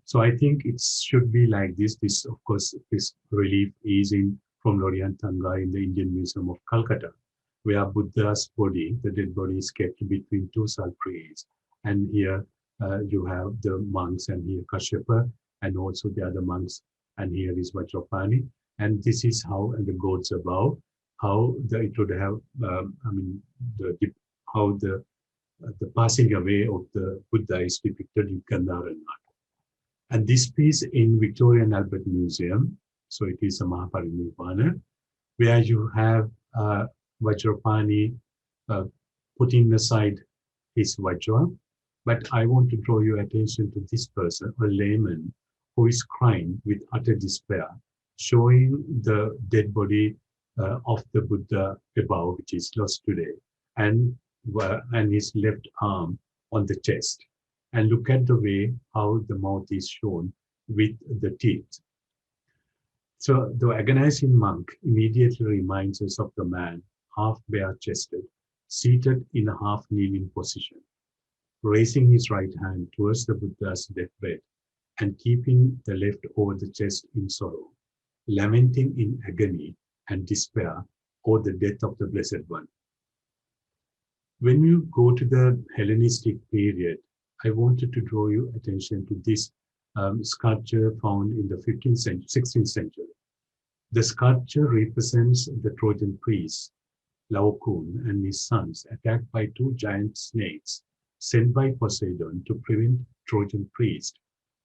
So I think it should be like this. This, of course, this relief is from Lorient Tanga in the Indian Museum of Calcutta, where Buddha's body, the dead body, is kept between two sal trees. And here you have the monks, and here Kashyapa, and also the other monks, and here is Vajrapani. And this is how, and the gods above, how it would have, how the passing away of the Buddha is depicted in Gandhāran art. And this piece in Victoria and Albert Museum, so it is a Mahaparinirvana, where you have Vajrapani putting aside his Vajra. But I want to draw your attention to this person, a layman, who is crying with utter despair, showing the dead body of the Buddha above, which is lost today, and his left arm on the chest. And look at the way how the mouth is shown with the teeth. So the agonizing monk immediately reminds us of the man, half bare-chested, seated in a half-kneeling position, raising his right hand towards the Buddha's deathbed and keeping the left over the chest in sorrow, lamenting in agony and despair over the death of the Blessed One. When you go to the Hellenistic period, I wanted to draw your attention to this sculpture found in the 15th century, 16th century. The sculpture represents the Trojan priest, Laocoon, and his sons attacked by two giant snakes sent by Poseidon to prevent Trojan priest,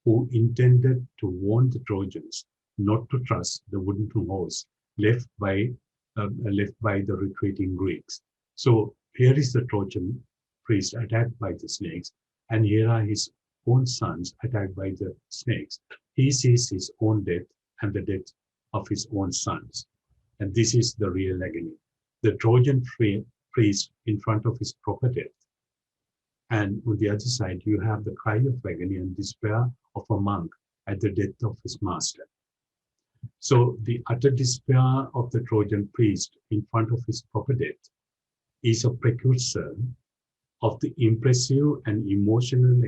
who intended to warn the Trojans not to trust the wooden horse left by the retreating Greeks. So here is the Trojan priest attacked by the snakes, and here are his own sons attacked by the snakes. He sees his own death and the death of his own sons. And this is the real agony. The Trojan priest in front of his proper death. And on the other side, you have the cry of agony and despair of a monk at the death of his master. So the utter despair of the Trojan priest in front of his proper death is a precursor of the impressive and emotional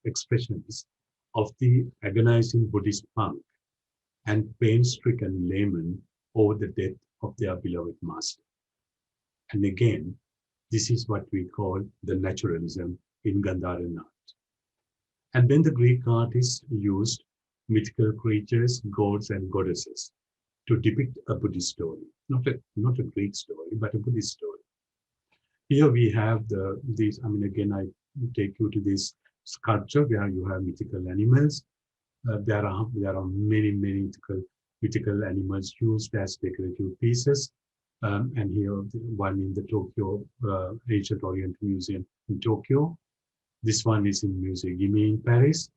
expressions of the agonizing Buddhist monk and pain-stricken layman over the death of their beloved master. And again, this is what we call the naturalism in Gandhāran art. And then the Greek artists used mythical creatures, gods, and goddesses to depict a Buddhist story, not a Greek story, but a Buddhist story. Here we have these. I mean, again, I take you to this sculpture where you have mythical animals. There are many mythical animals used as decorative pieces. And here one in the Tokyo Ancient Orient Museum in Tokyo. This one is in Musée Guimet in Paris.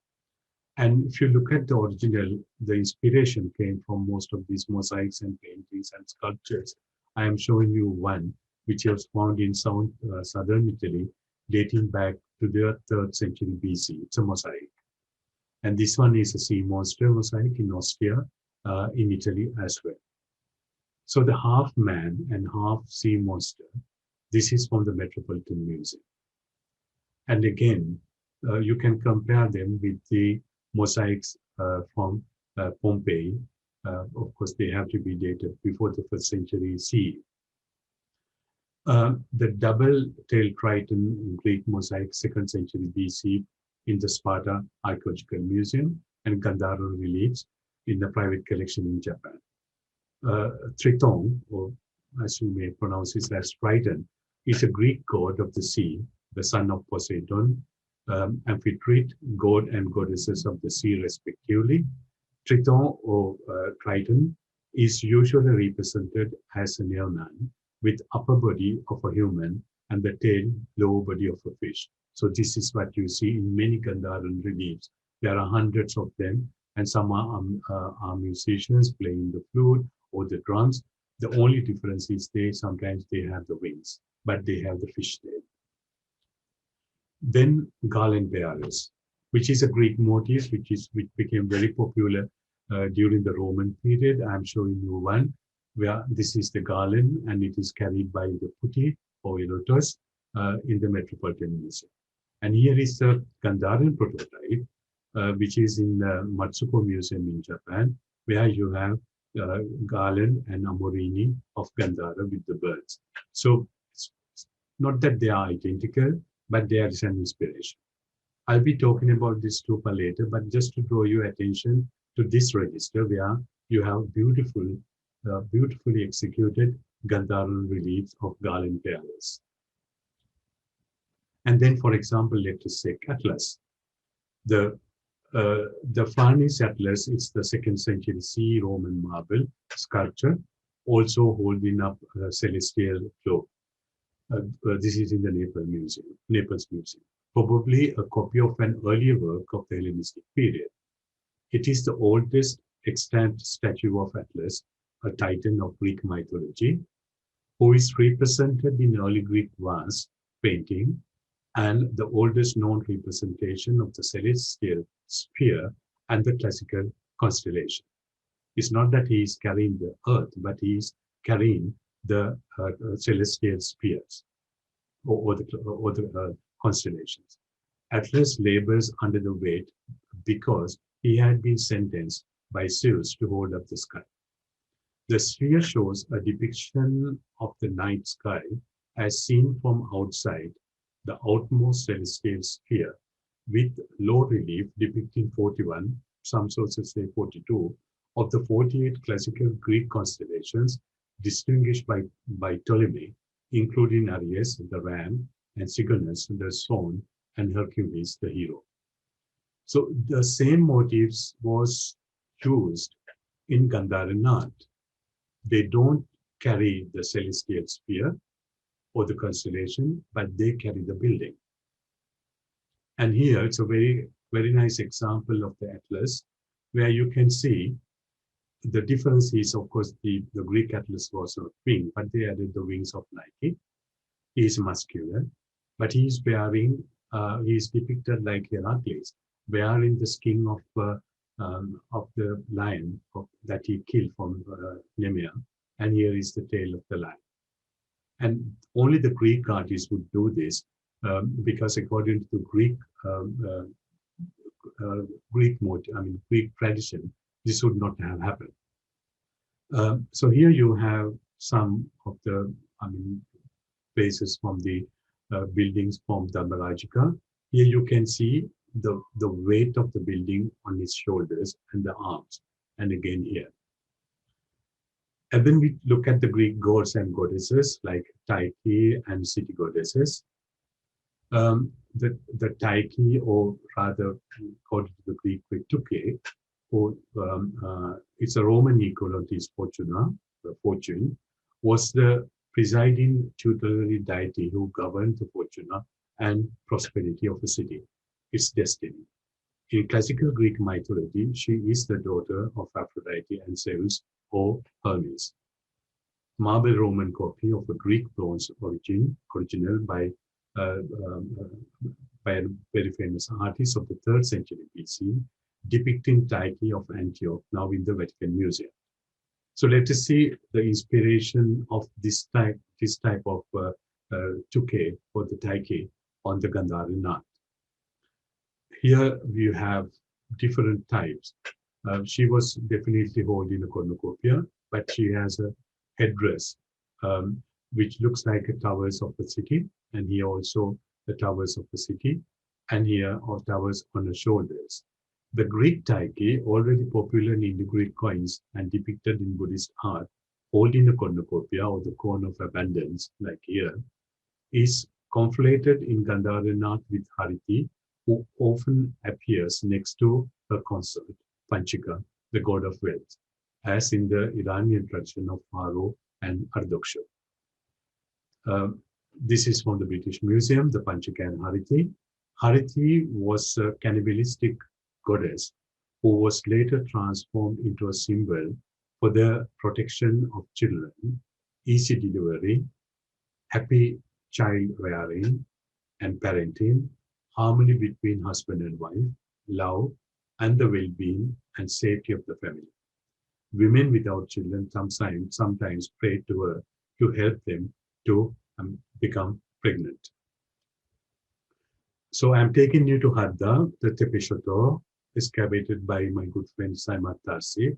And if you look at the original, the inspiration came from most of these mosaics and paintings and sculptures. I am showing you one which was found in southern Italy, dating back to the 3rd century BC. It's a mosaic. And this one is a sea monster mosaic in Ostia, in Italy as well. So the half man and half sea monster, this is from the Metropolitan Museum. And again, you can compare them with the mosaics from Pompeii. Of course, they have to be dated before the 1st century CE. The double-tailed triton in Greek mosaic, 2nd century BC, in the Sparta Archaeological Museum, and Gandhāran reliefs in the private collection in Japan. Triton, or as you may pronounce it as Triton, is a Greek god of the sea, the son of Poseidon, Amphitrite, god and goddesses of the sea respectively. Triton or Triton is usually represented as an airman with upper body of a human and the tail, lower body of a fish. So this is what you see in many Gandhāran reliefs. There are hundreds of them, and some are musicians playing the flute or the drums. The only difference is sometimes they have the wings, but they have the fish tail. Then garland bearers, which is a Greek motif, which became very popular during the Roman period. I'm showing you one where this is the garland and it is carried by the putti or lotus in the Metropolitan Museum. And here is the Gandhāran prototype, which is in the Matsuko Museum in Japan, where you have garland and amorini of Gandhara with the birds. So it's not that they are identical, but there is an inspiration. I'll be talking about this stupa later, but just to draw your attention to this register where you have beautifully executed Gandhāran reliefs of garland bearers. And then, for example, let us say Atlas. The Farnese Atlas is the 2nd century CE Roman marble sculpture, also holding up a celestial globe. This is in the Naples Museum, probably a copy of an earlier work of the Hellenistic period. It is the oldest extant statue of Atlas, a titan of Greek mythology, who is represented in early Greek vase painting and the oldest known representation of the celestial sphere and the classical constellation. It's not that he is carrying the earth, but he is carrying the celestial spheres or the constellations. Atlas labors under the weight because he had been sentenced by Zeus to hold up the sky. The sphere shows a depiction of the night sky as seen from outside the outmost celestial sphere, with low relief depicting 41, some sources say 42, of the 48 classical Greek constellations distinguished by Ptolemy, including Aries, the ram, and Cygnus, the swan, and Hercules, the hero. So the same motifs was used in Gandhāran art. They don't carry the celestial sphere or the constellation, but they carry the building. And here it's a very, very nice example of the atlas, where you can see the difference is, of course, the Greek atlas was not wing, but they added the wings of Nike. He is muscular, but he is wearing, he is depicted like Heracles, wearing the skin of the lion that he killed from Nemea, and here is the tail of the lion. And only the Greek artists would do this because according to the Greek Greek tradition, this would not have happened. So here you have some of the places from the buildings from Dharmarajika. Here you can see the weight of the building on its shoulders and the arms, and again here. And then we look at the Greek gods and goddesses like Tyche and city goddesses. The Tyche, or rather according to the Greek with Tuke, or it's a Roman equivalent Fortuna, the fortune, was the presiding tutelary deity who governed the fortuna and prosperity of a city, its destiny. In classical Greek mythology, she is the daughter of Aphrodite and Zeus or Hermes. Marble Roman copy of a Greek bronze original by a very famous artist of the 3rd century BC, depicting Tyche of Antioch, now in the Vatican Museum. So let us see the inspiration of this type of Tuke or the Tyche on the Gandhāran art. Here we have different types. She was definitely holding a cornucopia, but she has a headdress which looks like the towers of the city, and here also the towers of the city, and here are towers on her shoulders. The Greek Tyche, already popular in Indo-Greek coins and depicted in Buddhist art, holding a cornucopia or the cone of abundance, like here, is conflated in Gandhāran art with Hariti, who often appears next to her consort, Panchika, the god of wealth, as in the Iranian tradition of Pharaoh and Ardoksha. This is from the British Museum, the Panchika and Hariti. Hariti was a cannibalistic goddess who was later transformed into a symbol for the protection of children, easy delivery, happy child rearing and parenting, harmony between husband and wife, love, and the well-being and safety of the family. Women without children sometimes pray to her to help them to become pregnant. So I'm taking you to Hadda, the Tepeshoto, excavated by my good friend Saimat Tarsi.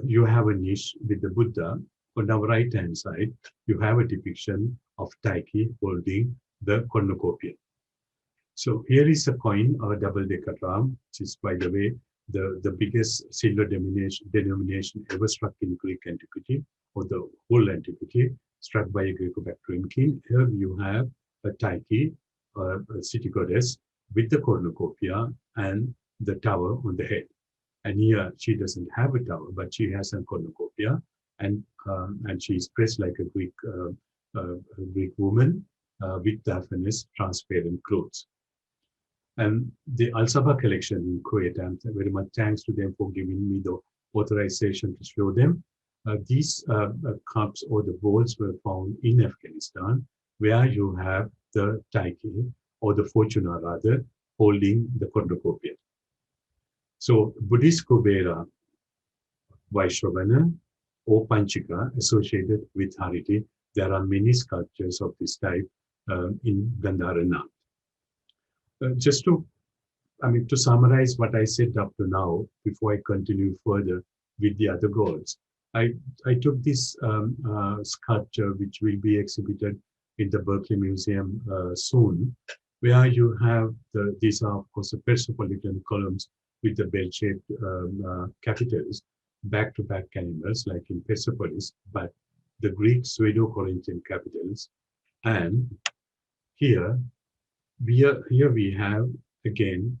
You have a niche with the Buddha. On the right-hand side, you have a depiction of Tyche holding the cornucopia. So here is a coin, a double-decker drum, which is, by the way, the biggest silver denomination ever struck in Greek antiquity, or the whole antiquity, struck by a Greco-Bactrian king. Here you have a Tyche, a city goddess, with the cornucopia and the tower on the head. And here she doesn't have a tower, but she has a cornucopia, and she is dressed like a Greek woman with diaphanous, transparent clothes. And the Al-Sabah collection in Kuwait, and very much thanks to them for giving me the authorization to show them. These cups or the bowls were found in Afghanistan, where you have the Tyche, or the Fortuna rather, holding the cornucopia. So Buddhist Kubera, Vaishravana, or Panchika associated with Hariti, there are many sculptures of this type in Gandhāran art. Just to summarize what I said up to now, before I continue further with the other gods, I took this sculpture, which will be exhibited in the Berkeley Museum soon, where you have these are of course the Persepolitan columns with the bell-shaped capitals, back-to-back animals like in Persepolis, but the Greek pseudo-Corinthian capitals. And here we have again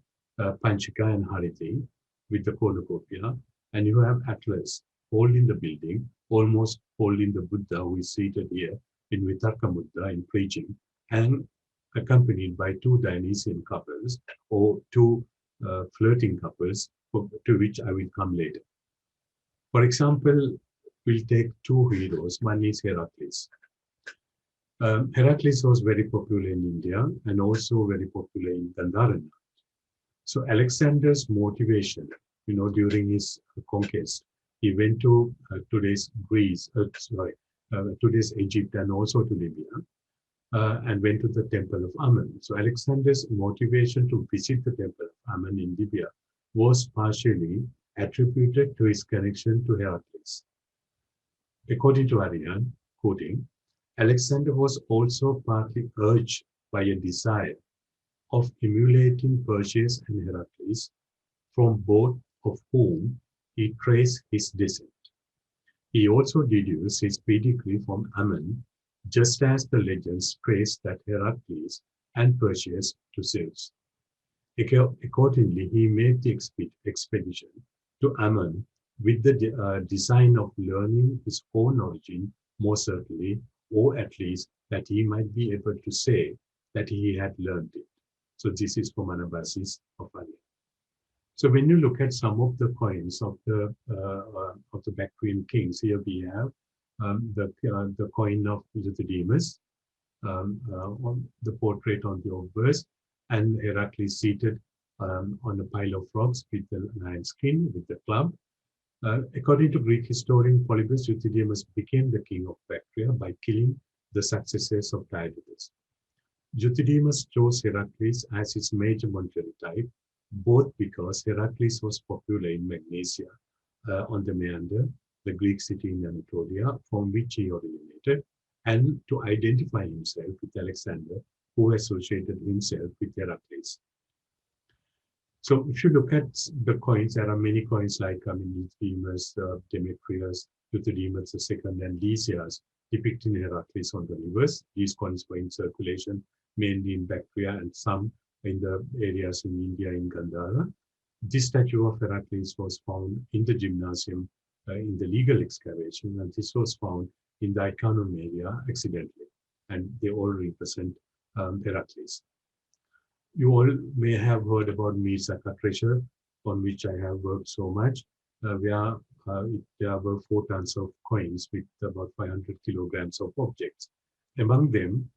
Panchika and Hariti with the cornucopia, and you have Atlas holding the building, almost holding the Buddha who is seated here in Vitarka Mudra in preaching, and accompanied by two Dionysian couples or two flirting couples, to which I will come later. For example, we'll take two heroes. One is Heracles. Heracles was very popular in India and also very popular in Gandhāran. So Alexander's motivation, during his conquest, he went to today's Greece, today's Egypt and also to Libya, and went to the temple of Ammon. So Alexander's motivation to visit the temple of Ammon in Libya was partially attributed to his connection to Heracles. According to Arian, quoting, Alexander was also partly urged by a desire of emulating Perseus and Heracles, from both of whom he traced his descent. He also deduced his pedigree from Ammon, just as the legends trace that Heracles and Perseus to Zeus. Accordingly, he made the expedition to Ammon with the design of learning his own origin more certainly, or at least that he might be able to say that he had learned it. So this is from Anabasis of Arian. So when you look at some of the coins of the Bactrian kings, here we have the coin of Hindudemos, the portrait on the obverse, and Heracles seated on a pile of rocks with the lion skin, with the club. According to Greek historian Polybius, Euthydemus became the king of Bactria by killing the successors of Diodotus. Euthydemus chose Heracles as his major monetary type, both because Heracles was popular in Magnesia on the Meander, the Greek city in Anatolia, from which he originated, and to identify himself with Alexander, who associated himself with Heracles. So if you look at the coins, there are many coins like Euthydemus, Demetrius, Euthydemus II, and Lysias, depicting Heracles on the rivers. These coins were in circulation, mainly in Bactria and some in the areas in India, in Gandhāran. This statue of Heracles was found in the gymnasium in the legal excavation, and this was found in the Iconum area accidentally, and they all represent Heracles. You all may have heard about Mirzaka treasure, on which I have worked so much. There were 4 tons of coins with about 500 kilograms of objects. Among them,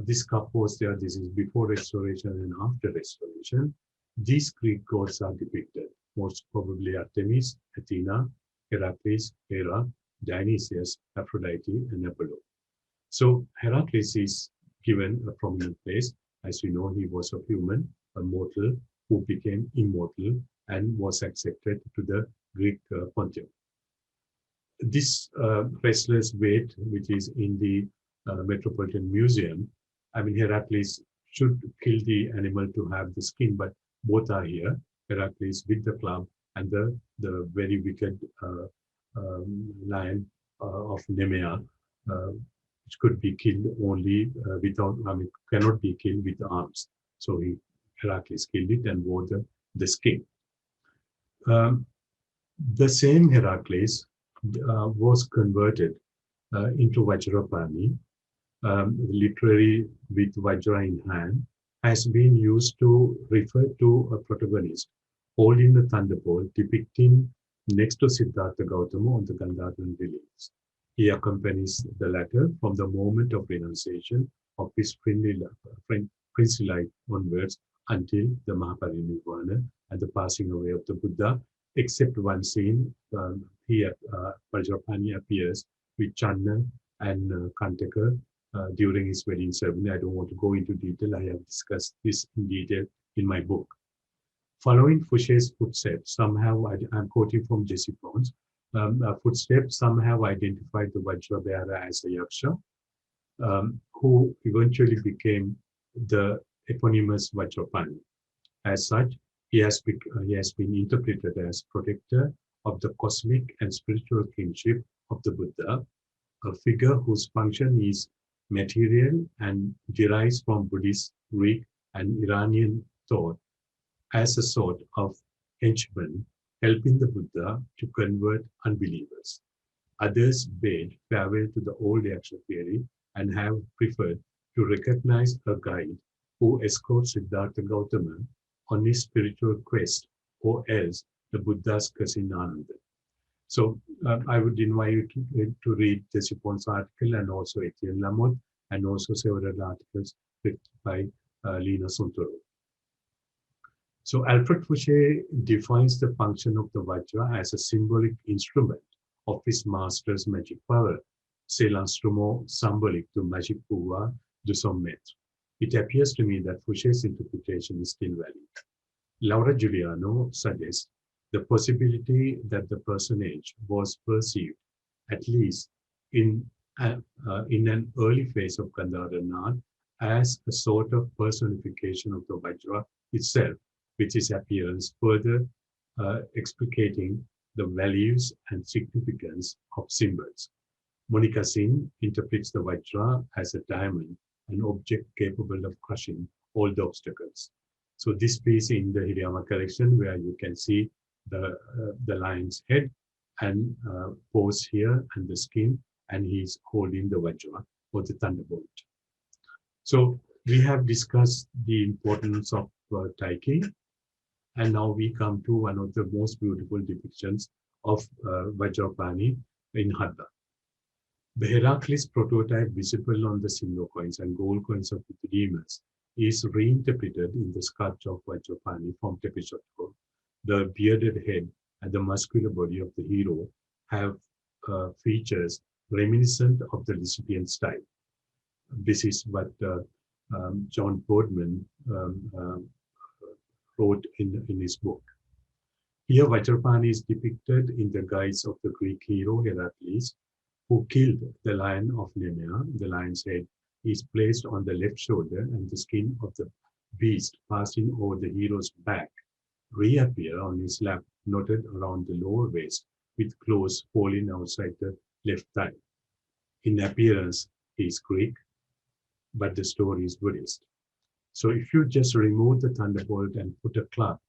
this cup was there. This is before restoration and after restoration. These Greek gods are depicted, most probably Artemis, Athena, Heracles, Hera, Dionysius, Aphrodite, and Apollo. So Heracles is given a prominent place. As we know, he was a human, a mortal, who became immortal and was accepted to the Greek pantheon. This restless weight, which is in the Metropolitan Museum, Heracles should kill the animal to have the skin, but both are here. Heracles with the club and the very wicked lion of Nemea, which could be killed only cannot be killed with arms. So Heracles killed it and wore the skin. The same Heracles was converted into Vajrapani, literary with Vajra in hand, has been used to refer to a protagonist holding the thunderbolt, depicting next to Siddhartha Gautama on the Gandhāran reliefs. He accompanies the latter from the moment of renunciation of his princely life onwards until the Mahaparinirvana and the passing away of the Buddha, except one scene, Vajrapani appears with Channa and Kantaka during his wedding ceremony. I don't want to go into detail. I have discussed this in detail in my book. Following Fouché's footsteps, somehow, I'm quoting from Jesse Pons, footsteps, some have identified the Vajra bearer as a Yaksha, who eventually became the eponymous Vajrapani. As such, he has been interpreted as protector of the cosmic and spiritual kingship of the Buddha, a figure whose function is material and derives from Buddhist, Greek, and Iranian thought as a sort of henchman helping the Buddha to convert unbelievers. Others bade farewell to the old action theory and have preferred to recognize a guide who escorts Siddhartha Gautama on his spiritual quest, or else the Buddha's cousin Ananda. So I would invite you to read Jessipon's article and also Etienne Lamotte, and also several articles written by Lina Suntoro. So Alfred Fouché defines the function of the Vajra as a symbolic instrument of his master's magic power. C'est l'instrument symbolique du magique pouvoir de son maître. It appears to me that Fouché's interpretation is still valid. Laura Giuliano suggests the possibility that the personage was perceived, at least in an early phase of Gandhāran art, as a sort of personification of the Vajra itself, with its appearance further explicating the values and significance of symbols. Monica Singh interprets the Vajra as a diamond, an object capable of crushing all the obstacles. So this piece in the Hirama collection, where you can see the lion's head and pose here and the skin, and he's holding the Vajra or the thunderbolt. So we have discussed the importance of Taiki, and now we come to one of the most beautiful depictions of Vajrapani in Hadda. The Heracles prototype visible on the silver coins and gold coins of Hindudemos is reinterpreted in the sculpture of Vajrapani from Tepeshotko. The bearded head and the muscular body of the hero have features reminiscent of the Lycidian style. This is what John Boardman wrote in his book. Here, Vajrapani is depicted in the guise of the Greek hero Heracles, who killed the lion of Nemea. The lion's head is placed on the left shoulder, and the skin of the beast passing over the hero's back reappear on his lap, knotted around the lower waist, with clothes falling outside the left thigh. In appearance, he is Greek, but the story is Buddhist. So if you just remove the thunderbolt and put a club,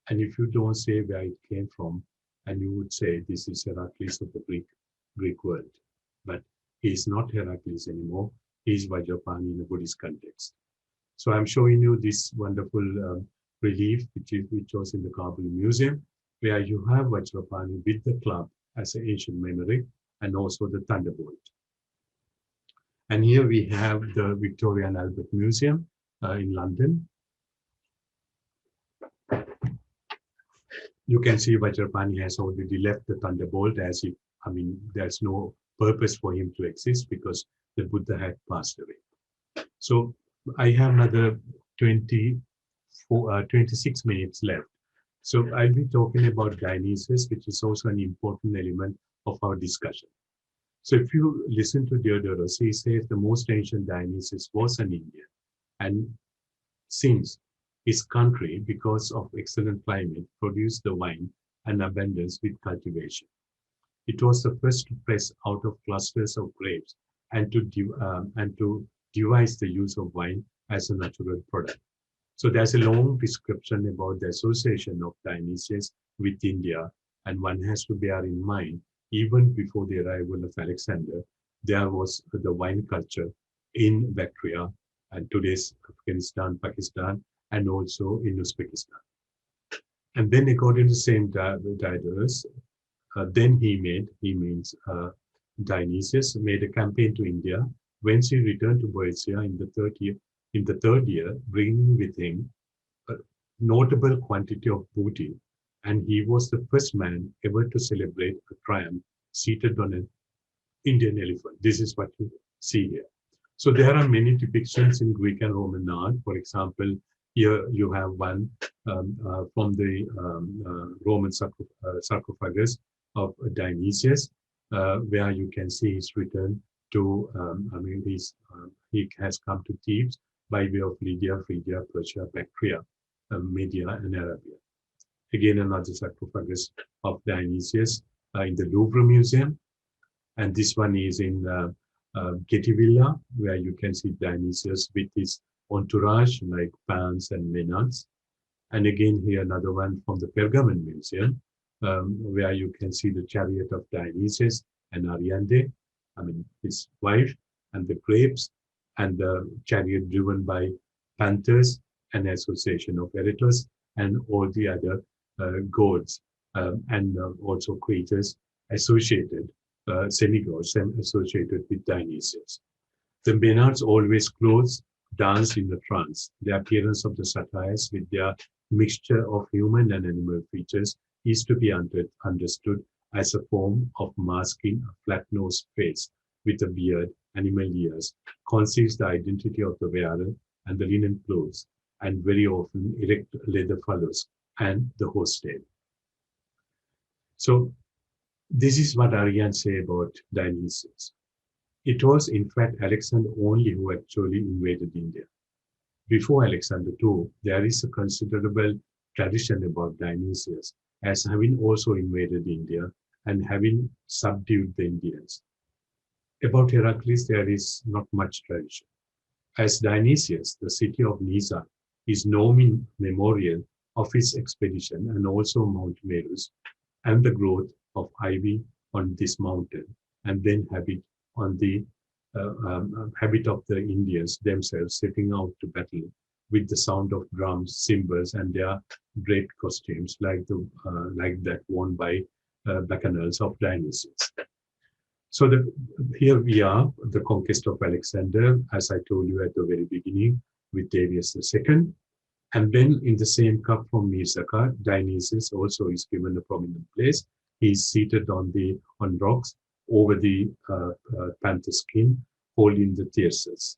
and if you don't say where it came from, and you would say this is Heracles of the Greek world, but he is not Heracles anymore. He is Vajrapani in a Buddhist context. So I'm showing you this wonderful relief, which was in the Kabul Museum, where you have Vajrapani with the club as an ancient memory, and also the thunderbolt. And here we have the Victoria and Albert Museum in London. You can see Vajrapani has already left the thunderbolt, as if, there's no purpose for him to exist because the Buddha had passed away. So I have another 26 minutes left. So I'll be talking about Dionysus, which is also an important element of our discussion. So if you listen to Diodorus, he says the most ancient Dionysus was an Indian. And since his country, because of excellent climate, produced the wine and abundance with cultivation. It was the first to press out of clusters of grapes and to devise the use of wine as a natural product. So there's a long description about the association of Dionysius with India, and one has to bear in mind, even before the arrival of Alexander, there was the wine culture in Bactria and today's Afghanistan, Pakistan, and also in Uzbekistan. And then according to the same Diodorus, then Dionysius made a campaign to India, whence he returned to Boeotia in the third year, bringing with him a notable quantity of booty, and he was the first man ever to celebrate a triumph seated on an Indian elephant. This is what you see here. So there are many depictions in Greek and Roman art. For example, here you have one from the Roman sarcophagus of Dionysius, where you can see his return to, he has come to Thebes by way of Lydia, Phrygia, Persia, Bactria, Media, and Arabia. Again, another sarcophagus of Dionysius in the Louvre Museum. And this one is in Getty Villa, where you can see Dionysius with his entourage like Pans and Maenades. And again, here another one from the Pergamon Museum, where you can see the chariot of Dionysius and Ariadne, I mean his wife, and the grapes, and the chariot driven by panthers, an association of Eretus, and all the other gods, and also creatures associated, semi-gods associated with Dionysius. The Maenades always close, dance in the trance. The appearance of the satyrs with their mixture of human and animal features is to be understood as a form of masking a flat-nosed face with a beard, animal ears, conceals the identity of the wearer and the linen clothes, and very often erect leather furrows and the horse tail. So this is what Aryan say about Dionysius. It was in fact Alexander only who actually invaded India. Before Alexander too, there is a considerable tradition about Dionysius as having also invaded India and having subdued the Indians. About Heracles, there is not much tradition. As Dionysius, the city of Nisa, is known in memorial of his expedition and also Mount Merus and the growth of ivy on this mountain, and then habit on the habit of the Indians themselves setting out to battle with the sound of drums, cymbals, and their draped costumes like that worn by bacchanals of Dionysius. So here we are, the conquest of Alexander, as I told you at the very beginning, with Darius II. And then in the same cup from Mirzakar, Dionysius also is given a prominent place. He is seated on rocks over the panther skin, holding the thyrsus.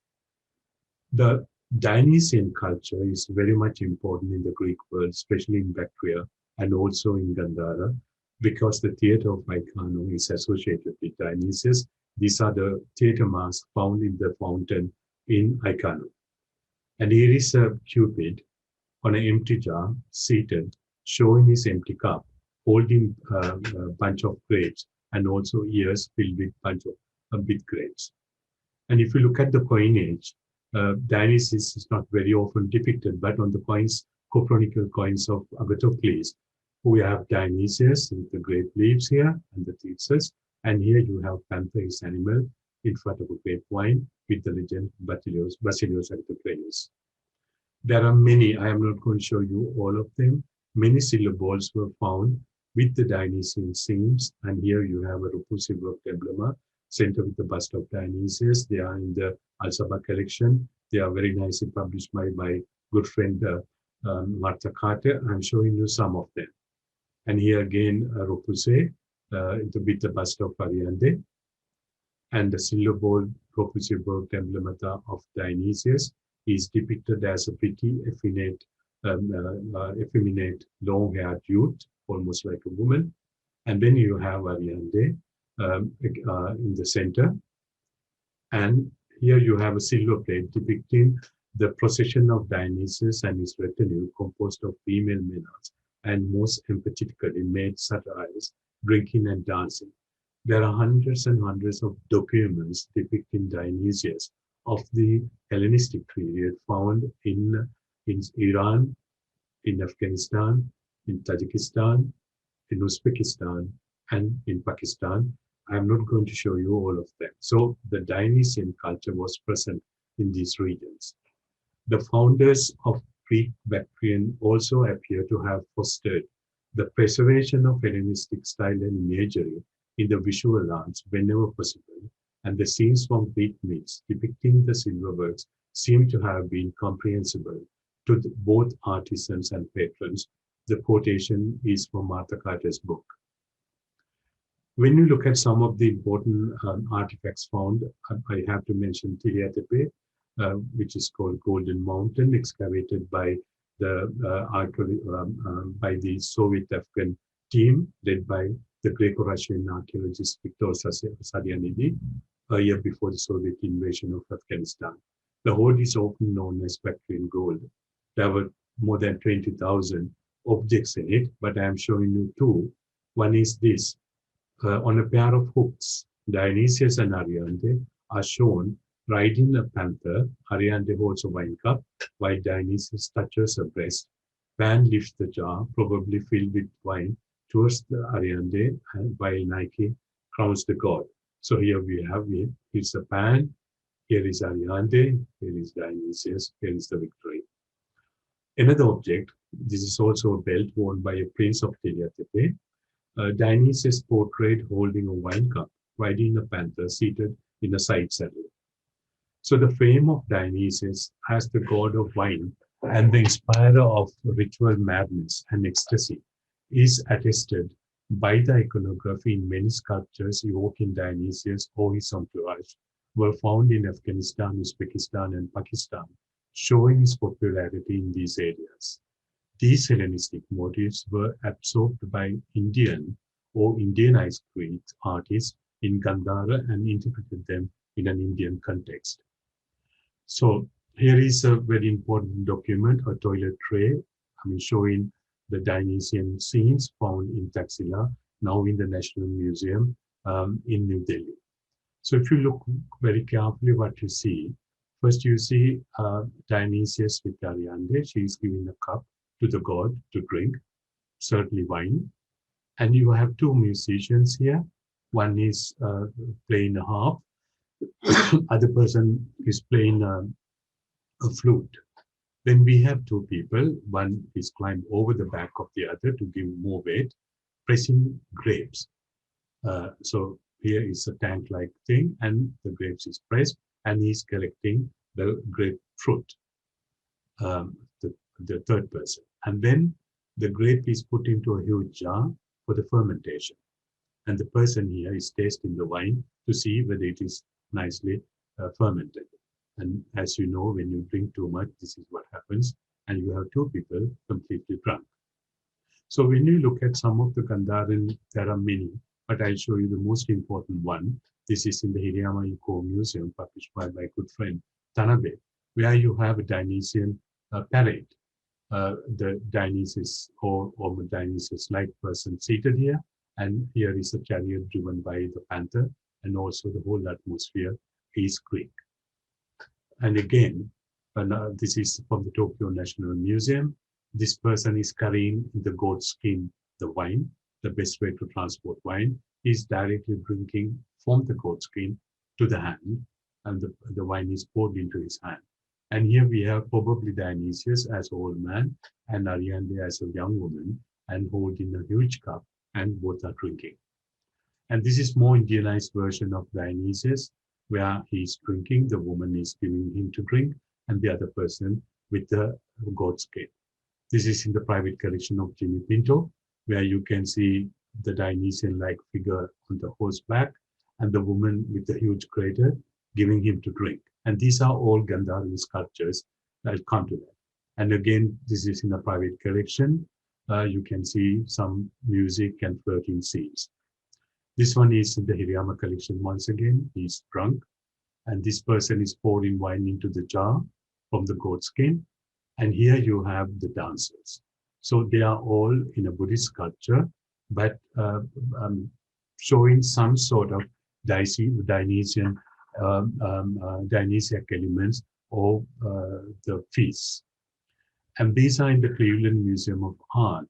The Dionysian culture is very much important in the Greek world, especially in Bactria and also in Gandhāran, because the theatre of Mycano is associated with Dionysius. These are the theatre masks found in the fountain in Icano. And here is a Cupid on an empty jar, seated, showing his empty cup, holding a bunch of grapes, and also ears filled with bunch of big grapes. And if you look at the coinage, Dionysius is not very often depicted, but on the coins, cophronical coins of Agathocles, we have Dionysius with the grape leaves here and the thyrsus, and here you have panther, his animal, in front of a grape vine with the legend Basilios Agathocles. There are many, I am not going to show you all of them. Many syllables were found with the Dionysian scenes, and here you have a repulsive worked emblema center with the bust of Dionysius. They are in the Hirama Collection. They are very nicely published by my good friend Martha Carter. I'm showing you some of them. And here again, repulse with the bust of Ariadne, and the syllable repulsive worked emblemata of Dionysius is depicted as a pretty effeminate, long-haired youth, almost like a woman. And then you have Ariadne in the center. And here you have a silver plate depicting the procession of Dionysius and his retinue, composed of female Maenades, and most empathetically made satyrs drinking and dancing. There are hundreds and hundreds of documents depicting Dionysius of the Hellenistic period found in Iran, in Afghanistan, in Tajikistan, in Uzbekistan, and in Pakistan. I'm not going to show you all of them. So the Dionysian culture was present in these regions. The founders of Greek Bactrian also appear to have fostered the preservation of Hellenistic style and imagery in the visual arts whenever possible, and the scenes from Greek myths depicting the silverworks seem to have been comprehensible to both artisans and patrons. The quotation is from Martha Carter's book. When you look at some of the important artifacts found, I have to mention Tiliatepe, which is called Golden Mountain, excavated by the Soviet-Afghan team led by the Greco-Russian archaeologist Viktor Sadianidi, a year before the Soviet invasion of Afghanistan. The hoard is often known as Bactrian gold. There were more than 20,000 objects in it, but I am showing you two. One is this. On a pair of hooks, Dionysius and Ariadne are shown riding a panther. Ariadne holds a wine cup, while Dionysius touches her breast. Pan lifts the jar, probably filled with wine, towards the Ariadne, while Nike crowns the god. So here we have it. It's a pan. Here is Ariadne. Here is Dionysius. Here is the victory. Another object. This is also a belt worn by a prince of Teliatepe. Dionysius portrayed holding a wine cup, riding a panther seated in a side saddle. So the fame of Dionysius as the god of wine and the inspirer of ritual madness and ecstasy is attested by the iconography in many sculptures evoking Dionysius or his entourage were found in Afghanistan, Uzbekistan, and Pakistan, showing his popularity in these areas. These Hellenistic motifs were absorbed by Indian or Indianized Greek artists in Gandhāran and interpreted them in an Indian context. So here is a very important document, a toilet tray, showing the Dionysian scenes found in Taxila, now in the National Museum in New Delhi. So if you look very carefully what you see, first you see Dionysius with Ariadne. She is giving a cup to the god to drink, certainly wine. And you have two musicians here. One is playing a harp. Other person is playing a flute. Then we have two people. One is climbed over the back of the other to give more weight, pressing grapes. So here is a tank-like thing, and the grapes is pressed, and he's collecting the grapefruit, the third person. And then the grape is put into a huge jar for the fermentation. And the person here is tasting the wine to see whether it is nicely fermented. And as you know, when you drink too much, this is what happens. And you have two people completely drunk. So when you look at some of the Gandhāran, there are many, but I'll show you the most important one. This is in the Hirama Collection Museum, published by my good friend Tanabe, where you have a Dionysian parade. The Dionysius or Dionysius-like person seated here, and here is a chariot driven by the panther, and also the whole atmosphere is Greek. And again, this is from the Tokyo National Museum. This person is carrying the goat skin, the wine. The best way to transport wine is directly drinking from the goat skin to the hand, and the wine is poured into his hand. And here we have probably Dionysius as an old man and Ariadne as a young woman, and holding a huge cup, and both are drinking. And this is more Indianized version of Dionysius, where he's drinking, the woman is giving him to drink, and the other person with the goat skin. This is in the private collection of Jimmy Pinto, where you can see the Dionysian-like figure on the horseback, and the woman with the huge crater giving him to drink. And these are all Gandhāran sculptures that come to that. And again, this is in a private collection. You can see some music and flirting scenes. This one is in the Hirama Collection once again. He's drunk, and this person is pouring wine into the jar from the goat skin. And here you have the dancers. So they are all in a Buddhist sculpture, but showing some sort of Dionysian Dionysiac elements of the feasts. And these are in the Cleveland Museum of Art.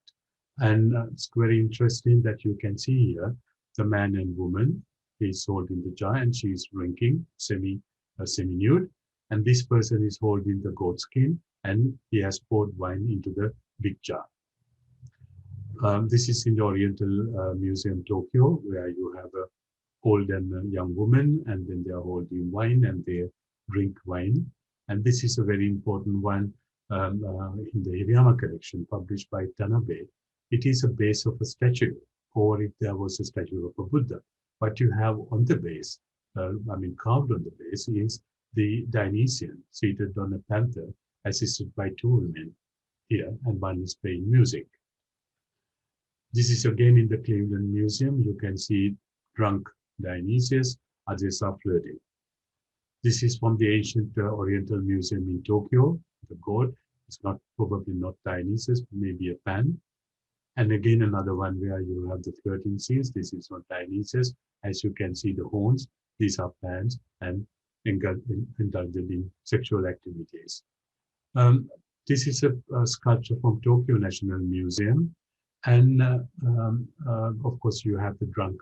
And it's very interesting that you can see here the man and woman is holding the jar, and she is drinking semi-nude. And this person is holding the goat skin, and he has poured wine into the big jar. This is in the Oriental Museum, Tokyo, where you have a old and young woman, and then they are holding wine and they drink wine. And this is a very important one in the Hirama Collection, published by Tanabe. It is a base of a statue, or if there was a statue of a Buddha. What you have on the base, carved on the base, is the Dionysian seated on a panther, assisted by two women here, and one is playing music. This is again in the Cleveland Museum. You can see drunk Dionysius, others are flirting. This is from the ancient Oriental Museum in Tokyo. The god, it's not probably not Dionysus, maybe a pan. And again, another one where you have the flirting scenes. This is not Dionysus. As you can see, the horns, these are pans and indulged in sexual activities. This is a sculpture from Tokyo National Museum. And of course, you have the drunk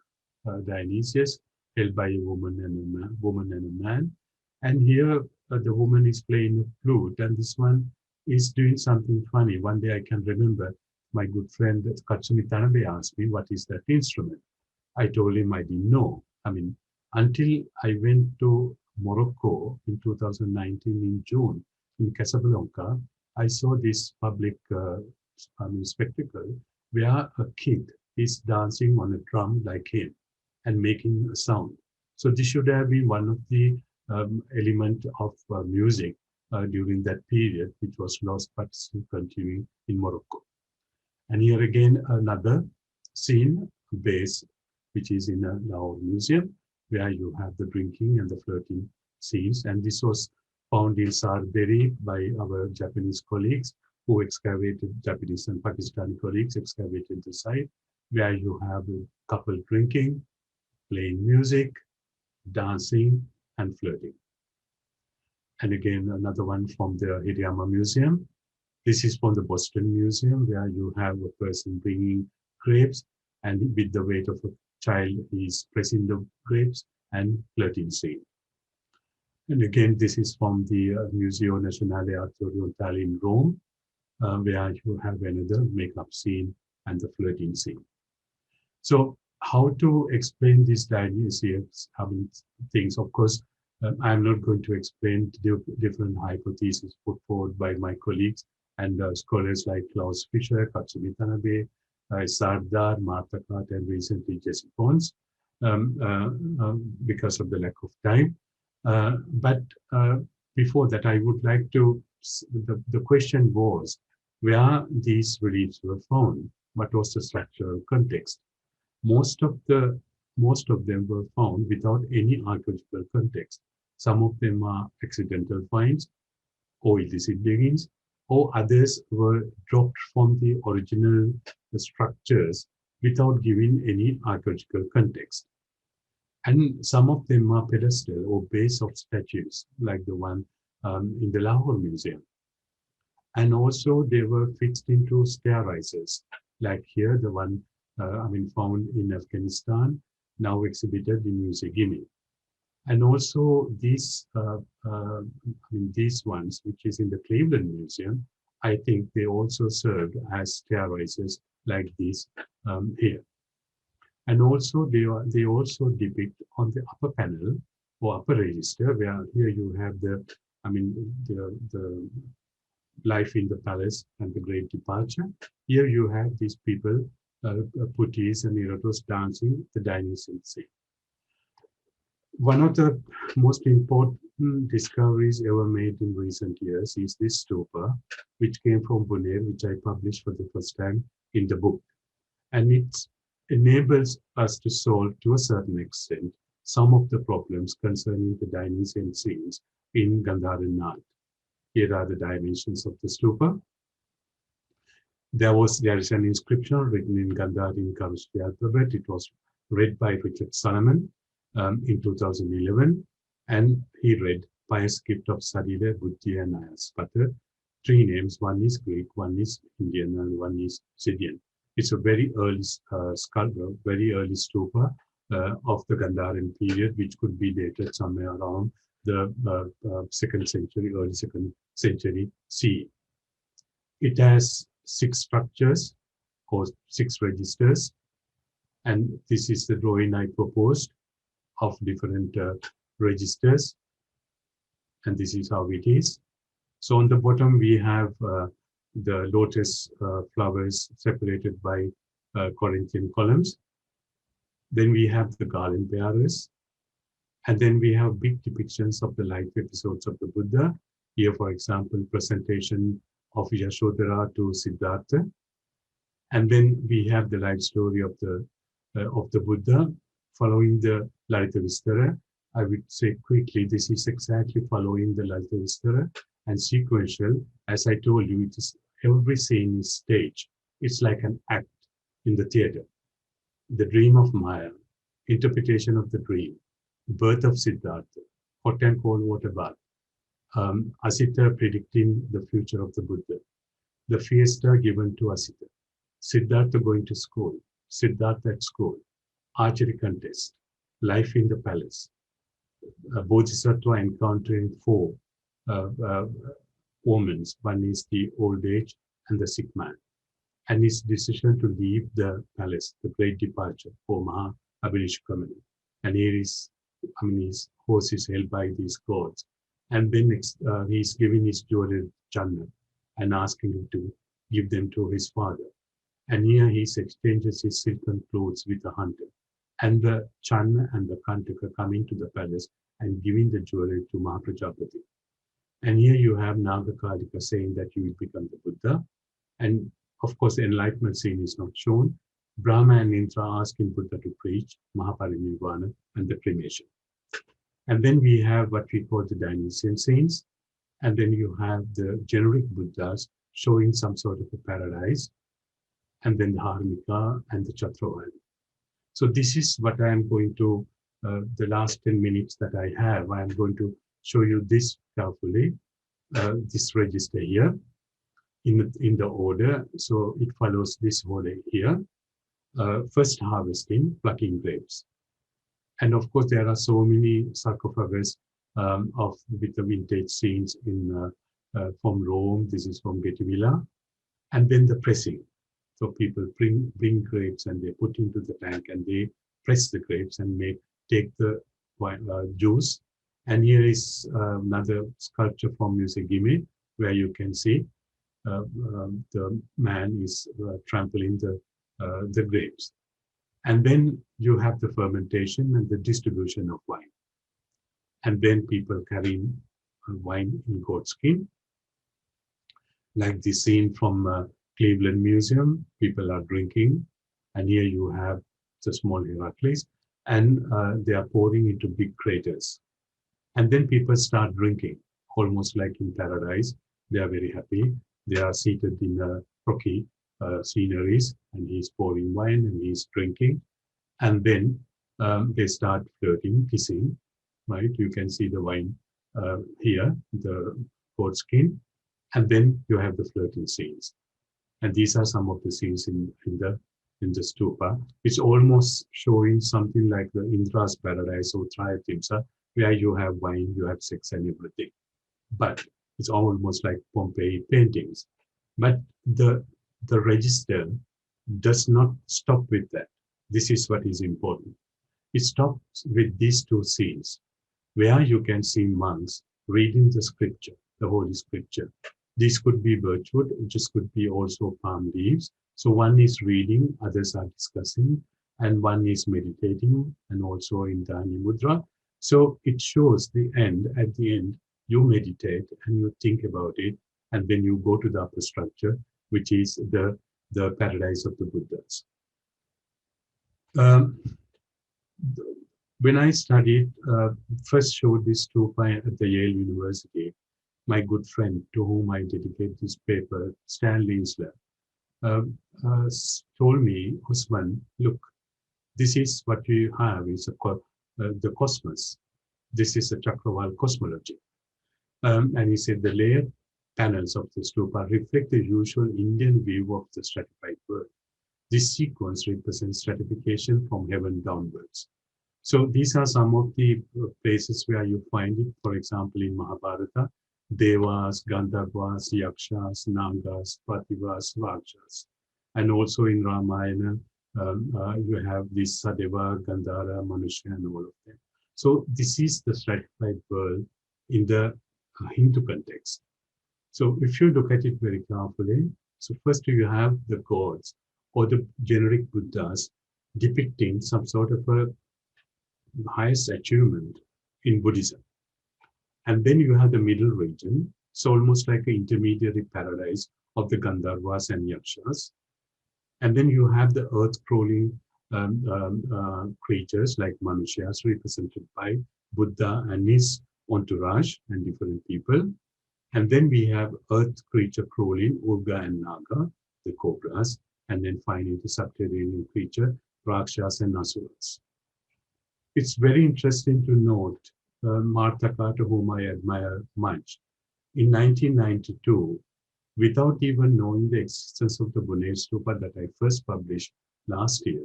Dionysius held by a woman and a man. And here the woman is playing a flute, and this one is doing something funny. One day I can remember my good friend Katsumi Tanabe asked me, what is that instrument? I told him I didn't know. I mean, until I went to Morocco in 2019 in June in Casablanca, I saw this public spectacle where a kid is dancing on a drum like him and making a sound. So this should have been one of the element of music during that period, which was lost but still continuing in Morocco. And here again, another scene, base, which is in our museum, where you have the drinking and the flirting scenes. And this was found in Sarderi by our Japanese colleagues who excavated, Japanese and Pakistani colleagues excavated the site, where you have a couple drinking, playing music, dancing, and flirting. And again, another one from the Hirama Museum. This is from the Boston Museum, where you have a person bringing grapes, and with the weight of a child, he is pressing the grapes and flirting scene. And again, this is from the Museo Nazionale Arte Orientale in Rome, where you have another makeup scene and the flirting scene. So how to explain these Dionysius things? Of course, I'm not going to explain the different hypotheses put forward by my colleagues and scholars like Klaus Fischer, Katsumi Tanabe, Sardar, Martha Kart, and recently Jesse Pons, because of the lack of time. But before that, I would like to, the question was, where these reliefs were found, what was the structural context? Most of them were found without any archaeological context. Some of them are accidental finds or illicit diggings, or others were dropped from the original structures without giving any archaeological context. And some of them are pedestal or base of statues, like the one in the Lahore Museum. And also they were fixed into stair rises, like here, the one found in Afghanistan, now exhibited in Musée Guinea. And also these, these ones, which is in the Cleveland Museum, I think they also served as stair rises like these here. And also they also depict on the upper panel or upper register, where here you have the life in the palace and the great departure. Here you have these people, Putis and Erotos, dancing the Dionysian scene. One of the most important discoveries ever made in recent years is this stupa, which came from Bonaire, which I published for the first time in the book. And it enables us to solve, to a certain extent, some of the problems concerning the Dionysian scenes in Gandhāran art. Here are the dimensions of the stupa. There is an inscription written in Gandhāran Kharosthi alphabet. It was read by Richard Solomon in 2011, and he read Pious Gift of Sadile, Buddhi, and Ayaspata. Three names: one is Greek, one is Indian, and one is Syrian. It's a very early sculpture, very early stupa of the Gandhāran period, which could be dated somewhere around the 2nd century, early 2nd century CE. It has 6 structures or 6 registers, and this is the drawing I proposed of different registers, and this is how it is. So on the bottom we have the lotus flowers separated by Corinthian columns. Then we have the garland bearers, and then we have big depictions of the life episodes of the Buddha. Here, for example, presentation of Yashodhara to Siddhartha, and then we have the life story of the Buddha following the Larita Vistara, I would say quickly, this is exactly following the Lalta and sequential. As I told you, it is every scene is staged. It's like an act in the theater. The dream of Maya, interpretation of the dream, birth of Siddhartha, hot and cold water bath, Asita predicting the future of the Buddha, the fiesta given to Asita, Siddhartha going to school, Siddhartha at school, archery contest, life in the palace, Bodhisattva encountering four uh, uh, omens. One is the old age and the sick man, and his decision to leave the palace, the great departure for Maha Abhinishkamani. And here is, his horse is held by these gods. And then he's giving his jewelry to Channa and asking him to give them to his father. And here he exchanges his silken clothes with the hunter. And the Channa and the Kantaka coming to the palace and giving the jewelry to Mahaprajapati. And here you have Nagakarika saying that you will become the Buddha. And of course, the enlightenment scene is not shown. Brahma and Indra asking Buddha to preach Mahaparinirvana and the cremation. And then we have what we call the Dionysian scenes. And then you have the generic Buddhas showing some sort of a paradise. And then the Harmika and the Chatravali. So this is what I am going to, the last 10 minutes that I have, I am going to show you this carefully, this register here in the order. So it follows this order here. First harvesting, plucking grapes. And of course, there are so many sarcophagus with the vintage scenes from Rome. This is from Gettivilla. And then the pressing. So people bring grapes and they put into the tank and they press the grapes and take the juice. And here is another sculpture from Musegime, where you can see the man is trampling the grapes. And then you have the fermentation and the distribution of wine. And then people carrying wine in goat skin. Like the scene from Cleveland Museum, people are drinking. And here you have the small Heracles. And they are pouring into big craters. And then people start drinking, almost like in paradise. They are very happy. They are seated in rocky sceneries, and he's pouring wine and he's drinking. And then they start flirting, kissing, right? You can see the wine here, the goat skin. And then you have the flirting scenes. And these are some of the scenes in the stupa. It's almost showing something like the Indra's paradise or Triatimsa, where you have wine, you have sex and everything. But it's almost like Pompeii paintings. But the register does not stop with that. This is what is important. It stops with these two scenes, where you can see monks reading the scripture, the Holy Scripture. This could be birchwood, this could be also palm leaves. So one is reading, others are discussing, and one is meditating, and also in Dhani Mudra. So it shows the end. At the end, you meditate and you think about it, and then you go to the upper structure, which is the paradise of the Buddhas. When I studied, first showed this stupa at the Yale University, my good friend to whom I dedicate this paper, Stanley Isler, told me, Osman, look, this is what you have is the cosmos. This is a Chakraval cosmology. And he said the layered panels of the stupa reflect the usual Indian view of the stratified world. This sequence represents stratification from heaven downwards. So these are some of the places where you find it. For example, in Mahabharata, Devas, Gandharvas, Yakshas, Nagas, Prativas, Rakshas. And also in Ramayana, you have this Sadeva, Gandhara, Manushya, and all of them. So this is the stratified world in the Hindu context. So if you look at it very carefully, so first you have the gods or the generic Buddhas depicting some sort of a highest achievement in Buddhism. And then you have the middle region, so almost like an intermediary paradise of the Gandharvas and Yakshas. And then you have the earth-crawling creatures like Manushas represented by Buddha and his entourage and different people. And then we have earth creature crawling, Urga and Naga, the cobras, and then finally the subterranean creature, Rakshas and Asuras. It's very interesting to note Martha Carter, whom I admire much. In 1992, without even knowing the existence of the Buddhist Stupa that I first published last year,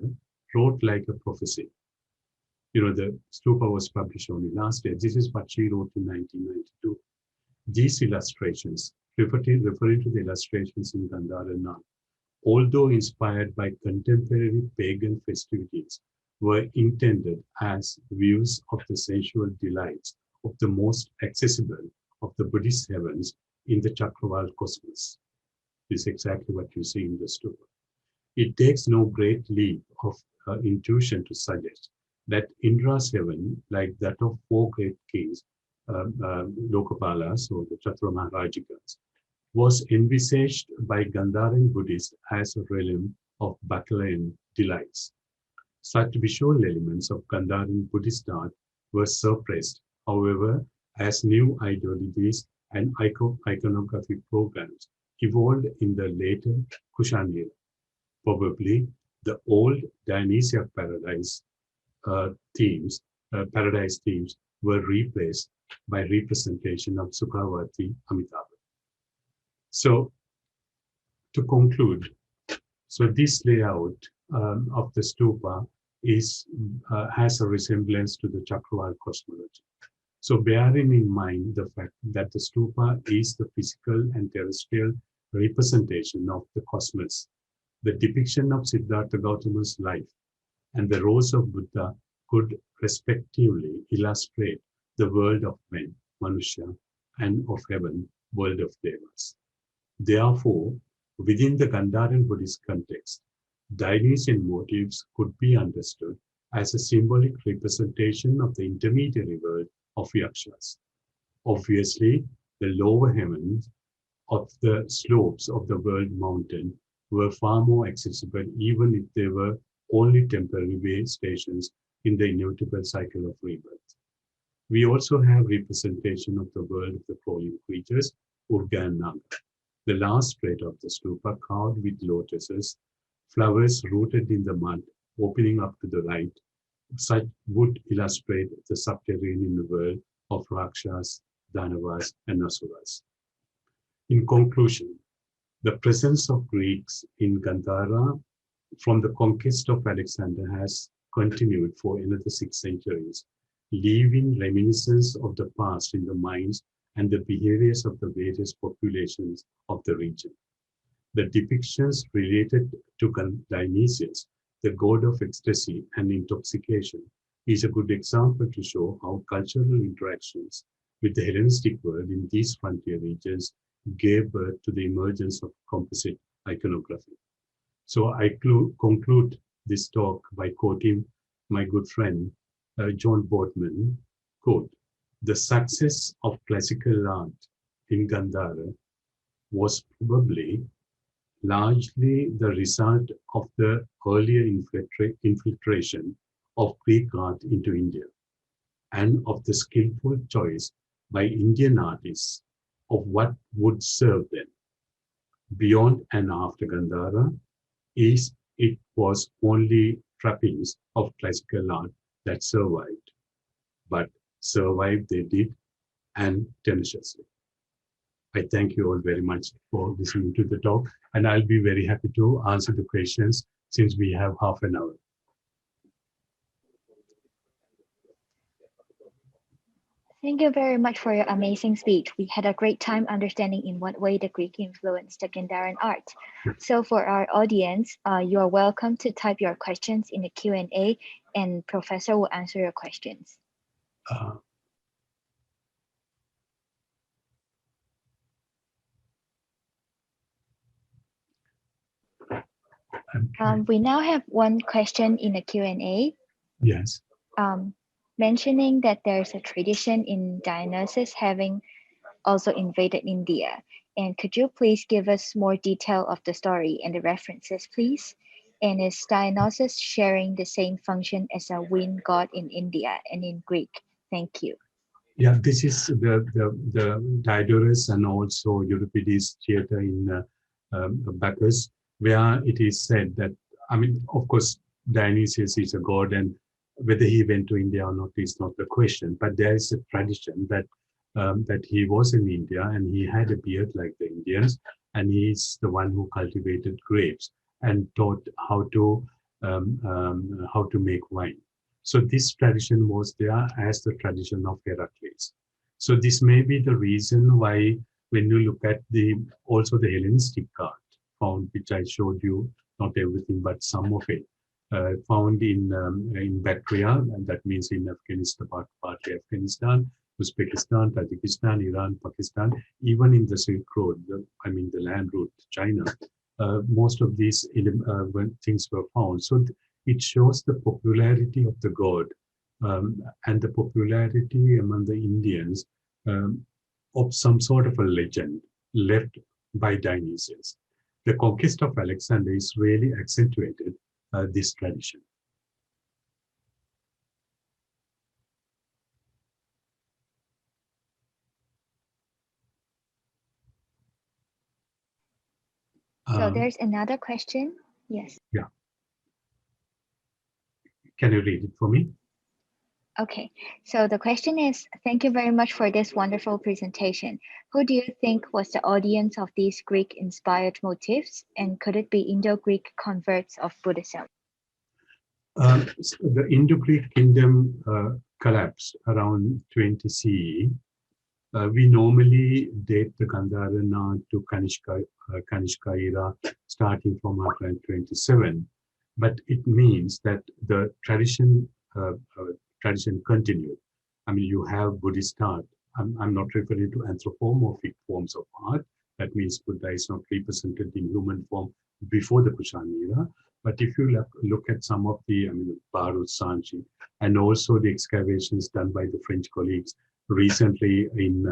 wrote like a prophecy. You know, the Stupa was published only last year. This is what she wrote in 1992. These illustrations, referring to the illustrations in Gandhāran, although inspired by contemporary pagan festivities, were intended as views of the sensual delights of the most accessible of the Buddhist heavens in the Chakraval cosmos. This is exactly what you see in the stupa. It takes no great leap of intuition to suggest that Indra's heaven, like that of four great kings, Lokapalas or the Chatra Maharajikas, was envisaged by Gandhāran Buddhists as a realm of bacchanalian delights. Such visual elements of Gandhāran Buddhist art were suppressed, however, as new ideologies and iconography programs evolved in the later Kushan era. Probably the old Dionysia paradise themes were replaced by representation of Sukhavati Amitabha. So to conclude, so this layout of the stupa has a resemblance to the Chakraval cosmology. So bearing in mind the fact that the stupa is the physical and terrestrial representation of the cosmos, the depiction of Siddhartha Gautama's life and the roles of Buddha could respectively illustrate the world of men, Manusha, and of heaven, world of Devas. Therefore, within the Gandhāran Buddhist context, Dionysian motifs could be understood as a symbolic representation of the intermediary world of Yakshas. Obviously, the lower heavens of the slopes of the world mountain were far more accessible, even if they were only temporary way stations in the inevitable cycle of rebirth. We also have representation of the world of the crawling creatures, Urga and Naga. The last straight of the stupa carved with lotuses, flowers rooted in the mud, opening up to the right, such would illustrate the subterranean world of Rakshas, Danavas, and Asuras. In conclusion, the presence of Greeks in Gandhara from the conquest of Alexander has continued for another 6 centuries, leaving reminiscence of the past in the minds and the behaviors of the various populations of the region. The depictions related to Dionysius, the god of ecstasy and intoxication, is a good example to show how cultural interactions with the Hellenistic world in these frontier regions gave birth to the emergence of composite iconography. So I conclude this talk by quoting my good friend, John Boatman, quote, "The success of classical art in Gandhara was probably largely the result of the earlier infiltration of Greek art into India and of the skillful choice by Indian artists of what would serve them. Beyond and after Gandhara, it was only trappings of classical art that survived, but survive they did, and tenaciously." I thank you all very much for listening to the talk, and I'll be very happy to answer the questions since we have half an hour. Thank you very much for your amazing speech. We had a great time understanding in what way the Greek influenced the Gandharan art. So for our audience, you are welcome to type your questions in the Q&A and Professor will answer your questions. We now have one question in the Q&A. Yes. Mentioning that there's a tradition in Dionysus having also invaded India. And could you please give us more detail of the story and the references, please? And is Dionysus sharing the same function as a wind god in India and in Greek Thank you. Yeah, this is the Diodorus and also Euripides theater in Bacchus, where it is said that, I mean, of course, Dionysius is a god, and whether he went to India or not is not the question. But there is a tradition that that he was in India and he had a beard like the Indians, and he's the one who cultivated grapes and taught how to make wine. So this tradition was there as the tradition of Heracles. So this may be the reason why, when you look at also the Hellenistic art found, which I showed you, not everything but some of it, found in Bactria, and that means in Afghanistan, partly Afghanistan, Uzbekistan, Tajikistan, Iran, Pakistan, even in the Silk Road, the land route to China, most of these things were found. So it shows the popularity of the god and the popularity among the Indians of some sort of a legend left by Dionysius. The conquest of Alexander is really accentuated this tradition. So there's another question. Yes. Yeah. Can you read it for me? Okay, so the question is, thank you very much for this wonderful presentation. Who do you think was the audience of these Greek-inspired motifs, and could it be Indo-Greek converts of Buddhism? The Indo-Greek kingdom collapsed around 20 CE. We normally date the Gandhāran to Kanishka era, starting from 127. But it means that the tradition continued. I mean, you have Buddhist art. I'm not referring to anthropomorphic forms of art. That means Buddha is not represented in human form before the Kushan era. But if you look at some of the, Barut, Sanchi, and also the excavations done by the French colleagues recently in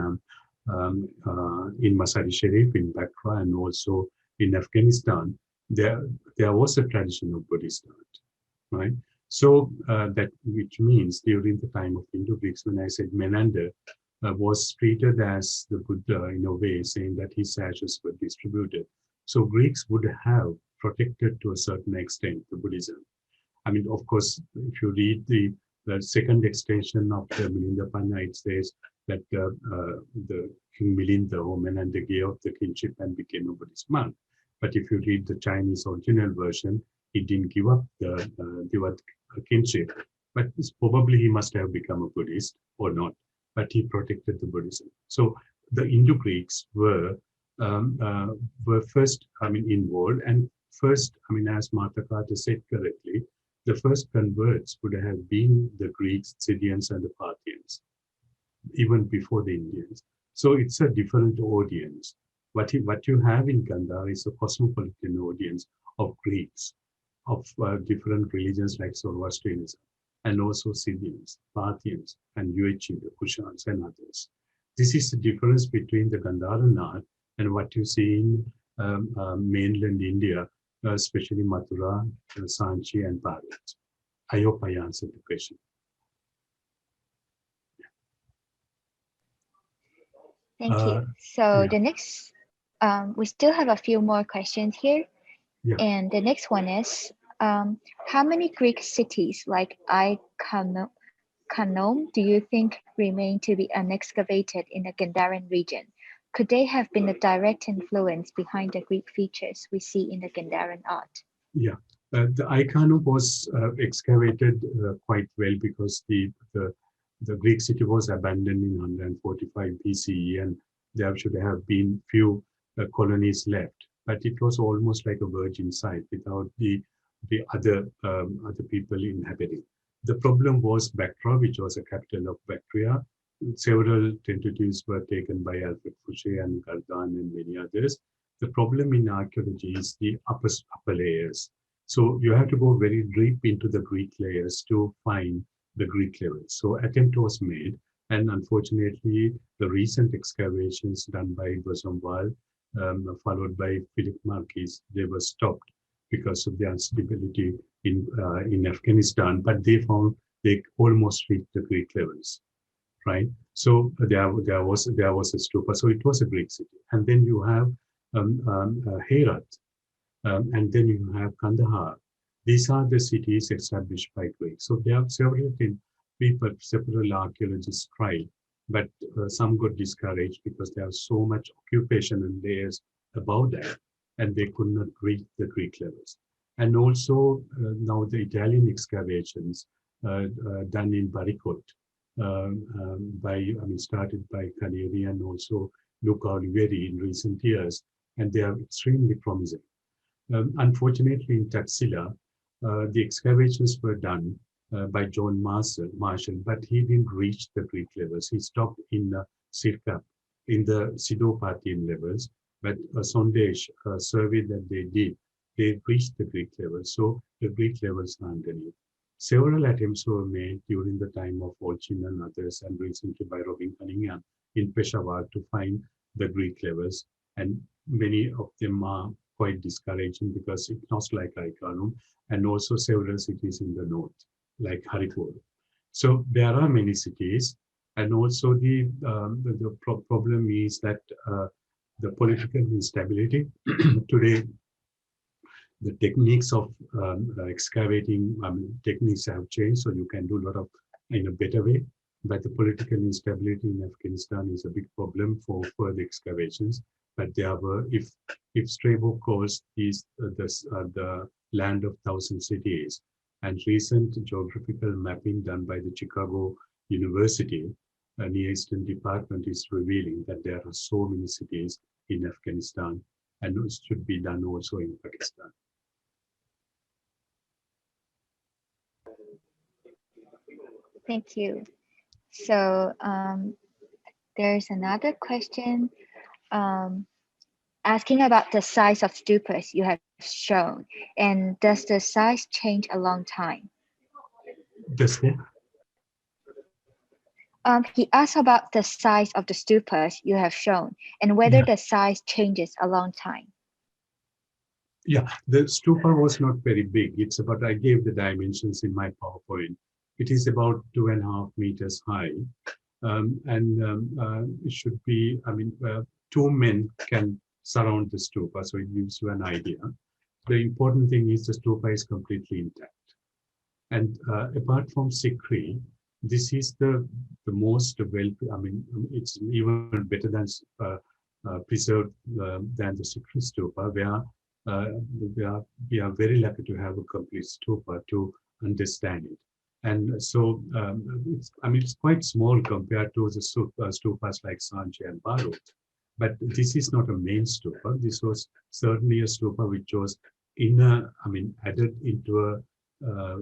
Masari Sharif, in Bactra, and also in Afghanistan, there was a tradition of Buddhist art, right? So that, which means during the time of Indo-Greeks, when I said Menander was treated as the Buddha in a way, saying that his ashes were distributed. So Greeks would have protected to a certain extent the Buddhism. I mean, of course, if you read the second extension of the Milinda, it says that the King Milinda or Menander gave up the kingship and became a Buddhist monk. But if you read the Chinese original version, he didn't give up the kingship. But probably he must have become a Buddhist or not. But he protected the Buddhism. So the Indo-Greeks were first, involved, and first, as Martha Carter said correctly, the first converts would have been the Greeks, Scythians, and the Parthians, even before the Indians. So it's a different audience. What you have in Gandhāra is a cosmopolitan audience of Greeks, of different religions like Zoroastrianism, and also Scythians, Parthians, and Yuezhi, the Kushans, and others. This is the difference between the Gandhāran art and what you see in mainland India, especially Mathura, Sanchi, and Bharat. I hope I answered the question. Thank you. So yeah. the next, we still have a few more questions here. Yeah. And the next one is, how many Greek cities like Iconium do you think remain to be unexcavated in the Gandhāran region? Could they have been a direct influence behind the Greek features we see in the Gandhāran art? Yeah, the Iconium was excavated quite well because the Greek city was abandoned in 145 BCE, and there should have been few colonies left. But it was almost like a virgin site without the other people inhabiting. The problem was Bactra, which was a capital of Bactria. Several tentatives were taken by Alfred Fouché and Gandhāran and many others. The problem in archaeology is the upper layers. So you have to go very deep into the Greek layers to find the Greek levels. So attempt was made, and unfortunately, the recent excavations done by Bosomval, followed by Philip Marquis, they were stopped because of the instability in Afghanistan. But they found they almost reached the Greek levels. right? So there was a stupa. So it was a Greek city, and then you have Herat, and then you have Kandahar. These are the cities established by Greeks. So there are several archaeologists tried, but some got discouraged because there was so much occupation and layers above that, and they could not reach the Greek levels. And also now the Italian excavations done in Baricot, started by Caneri and also Luca Oliveri in recent years, and they are extremely promising. Unfortunately, in Taxila, the excavations were done by John Marshall, but he didn't reach the Greek levels. He stopped in Sirkap, in the Sido-Parthian levels, but a sondage survey that they did, they reached the Greek levels. So the Greek levels are underneath. Several attempts were made during the time of Olchin and others, and recently by Robin Cunningham in Peshawar to find the Greek levels, and many of them are quite discouraging because it's not like Aikanum, and also several cities in the north, like Haripur. So there are many cities, and also the problem is that the political instability. Today, the techniques of excavating techniques have changed, so you can do a lot of in a better way. But the political instability in Afghanistan is a big problem for further excavations. But there were, if Strabo calls these the land of thousand cities, and recent geographical mapping done by the Chicago University Near Eastern Department is revealing that there are so many cities in Afghanistan, and it should be done also in Pakistan. Thank you. So there's another question asking about the size of stupas you have shown, and does the size change along time? Does it? He asked about the size of the stupas you have shown and whether the size changes along time. Yeah, the stupa was not very big. It's about, I gave the dimensions in my PowerPoint. It is about 2.5 meters high. It should be, two men can surround the stupa, so it gives you an idea. The important thing is the stupa is completely intact. And apart from Sikri, this is the most well, it's even better than preserved than the Sikri stupa, where we are very lucky to have a complete stupa to understand it. And so it's quite small compared to the stupas like Sanchi and Barut. But this is not a main stupa. This was certainly a stupa which was added into a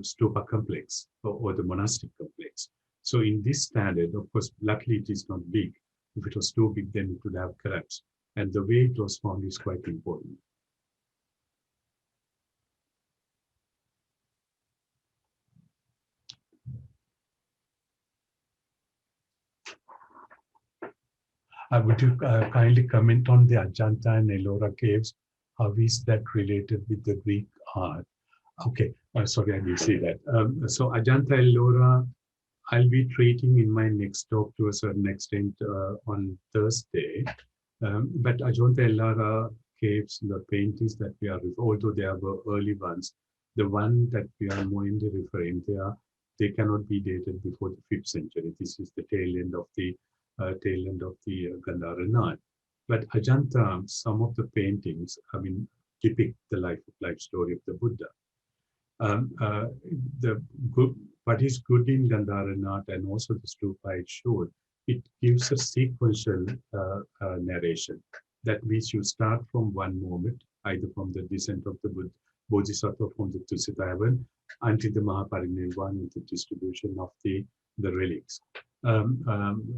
stupa complex or the monastic complex. So in this standard, of course, luckily it is not big. If it was too big, then it would have collapsed. And the way it was formed is quite important. Would you kindly comment on the Ajanta and Ellora caves? How is that related with the Greek art? Okay, sorry, I didn't see that. So Ajanta, Ellora, I'll be treating in my next talk to a certain extent on Thursday. But Ajanta, Ellora caves, the paintings that we are, although they are early ones, the one that we are mainly referring, they cannot be dated before the 5th century. This is the tail end of the Gandhāran. But Ajanta, some of the paintings, depict the life story of the Buddha. What is good in Gandhāran art and also the stupa it showed, it gives a sequential narration. That means you start from one moment, either from the descent of the Bodhisattva from the Tusita heaven until the Mahaparinirvana and the distribution of the relics.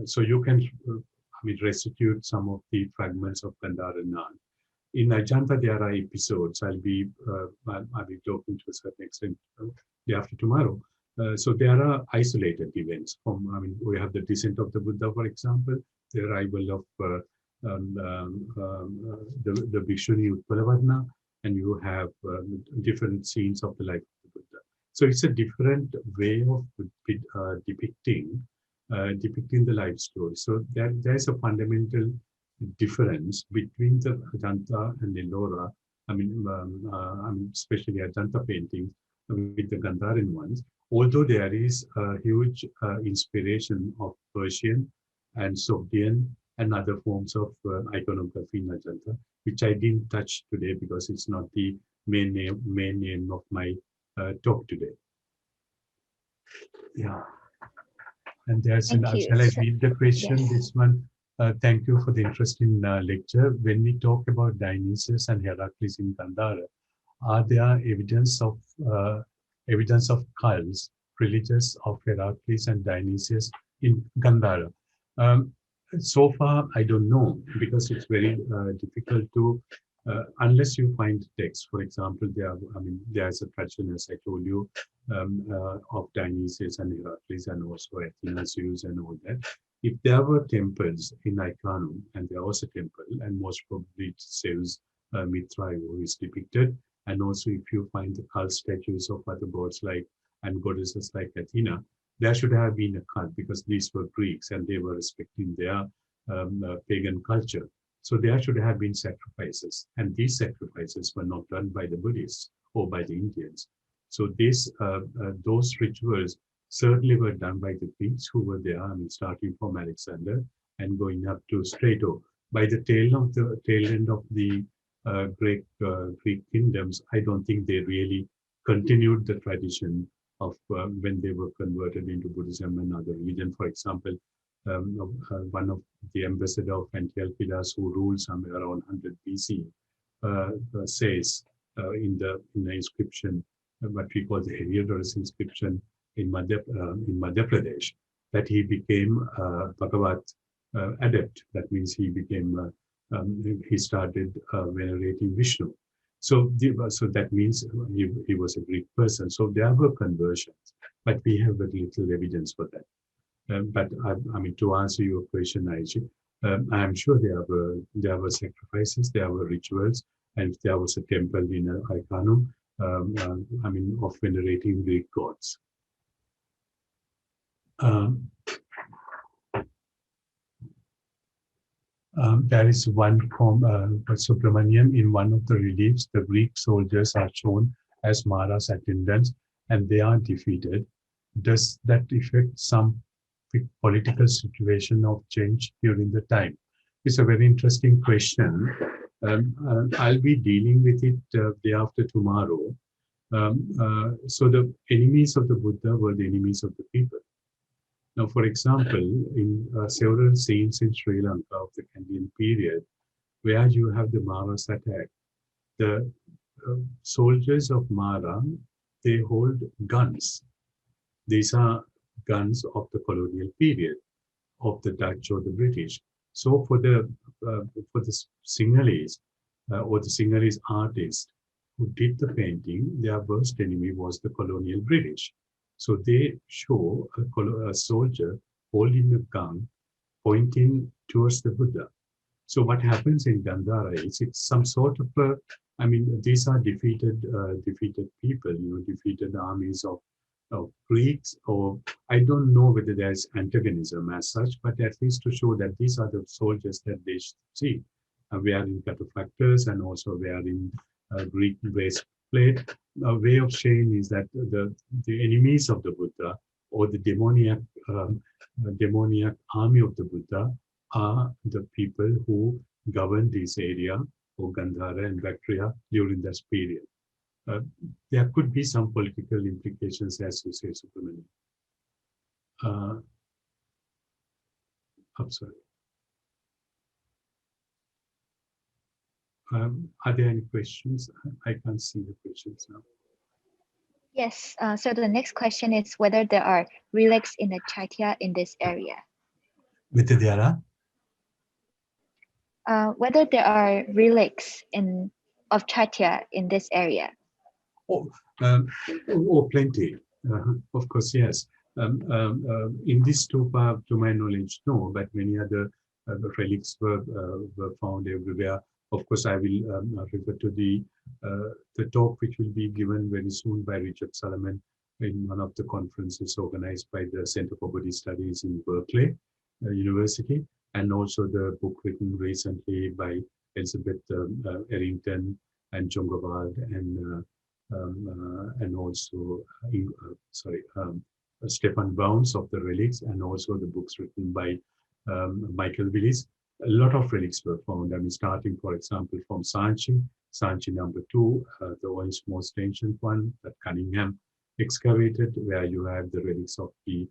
So you can restitute some of the fragments of Gandhāran art. In Ajanta, there are episodes. I'll be talking to a certain extent day after tomorrow. So there are isolated events. We have the descent of the Buddha, for example, the arrival of the Bhikshuni Utpalavarna, and you have different scenes of the life of the Buddha. So it's a different way of depicting depicting the life story. So there's a fundamental difference between the Ajanta and Ellora. Especially Ajanta paintings with the Gandhāran ones. Although there is a huge inspiration of Persian and Sogdian and other forms of iconography in Ajanta, which I didn't touch today because it's not the main name of my talk today. Yeah. And there's Thank you. shall I read the question? Yes. This one. Thank you for the interesting lecture. When we talk about Dionysius and Heracles in Gandhara, are there evidence of cults, religious of Heracles and Dionysius in Gandhara? So far, I don't know because it's very difficult to, unless you find text. For example, there's a tradition, as I told you, of Dionysius and Heracles and also Athena, Zeus and all that. If there were temples in Iconium, and there was a temple, and most probably Zeus, Mithra, who is depicted, and also if you find the cult statues of other gods and goddesses like Athena, there should have been a cult because these were Greeks and they were respecting their pagan culture. So there should have been sacrifices, and these sacrifices were not done by the Buddhists or by the Indians. So those rituals certainly were done by the Greeks who were there, starting from Alexander and going up to Strato. By the tail end of the Greek kingdoms, I don't think they really continued the tradition of when they were converted into Buddhism and other religion. For example, one of the ambassador of Antiochus, who ruled somewhere around 100 BC, says in the inscription, what we call the Heliodorus inscription in Madhya Pradesh, that he became Bhagavat adept. That means he became he started venerating Vishnu. So that means he was a Greek person. So there were conversions, but we have very little evidence for that. But to answer your question, Aiji, I am sure there were sacrifices, there were rituals, and there was a temple in Iconium, of venerating Greek gods. There is one from Subramanian. In one of the reliefs, the Greek soldiers are shown as Mara's attendants and they are defeated. Does that affect some political situation of change during the time? It's a very interesting question. I'll be dealing with it day after tomorrow. So the enemies of the Buddha were the enemies of the people. Now, for example, in several scenes in Sri Lanka of the Kandyan period, where you have the Mara's attack, the soldiers of Mara, they hold guns. These are guns of the colonial period, of the Dutch or the British. So for the Sinhalese or the Sinhalese artist who did the painting, their worst enemy was the colonial British. So they show a soldier holding a gun pointing towards the Buddha. So what happens in Gandhara is it's some sort of these are defeated people, defeated armies of Greeks, or I don't know whether there's antagonism as such, but at least to show that these are the soldiers that they see, wearing cataphractors and also wearing Greek breastplate. A way of saying is that the enemies of the Buddha or the demoniac army of the Buddha are the people who govern this area of Gandhara and Bactria during this period. There could be some political implications, as you say, Subramanian. I'm sorry. Are there any questions? I can't see the questions now. Yes, so the next question is whether there are relics in the Chaitya in this area. Whether there are? Whether there are relics of Chaitya in this area. Plenty. Of course, yes. In this stupa, to my knowledge, no, but many other relics were found everywhere. Of course, I will refer to the talk which will be given very soon by Richard Solomon in one of the conferences organized by the Center for Buddhist Studies in Berkeley University, and also the book written recently by Elizabeth Errington and Jongawald and also Stefan Bounds of the relics, and also the books written by Michael Willis. A lot of relics were found. I mean, starting, for example, from Sanchi number 2, the most ancient one that Cunningham excavated, where you have the relics of the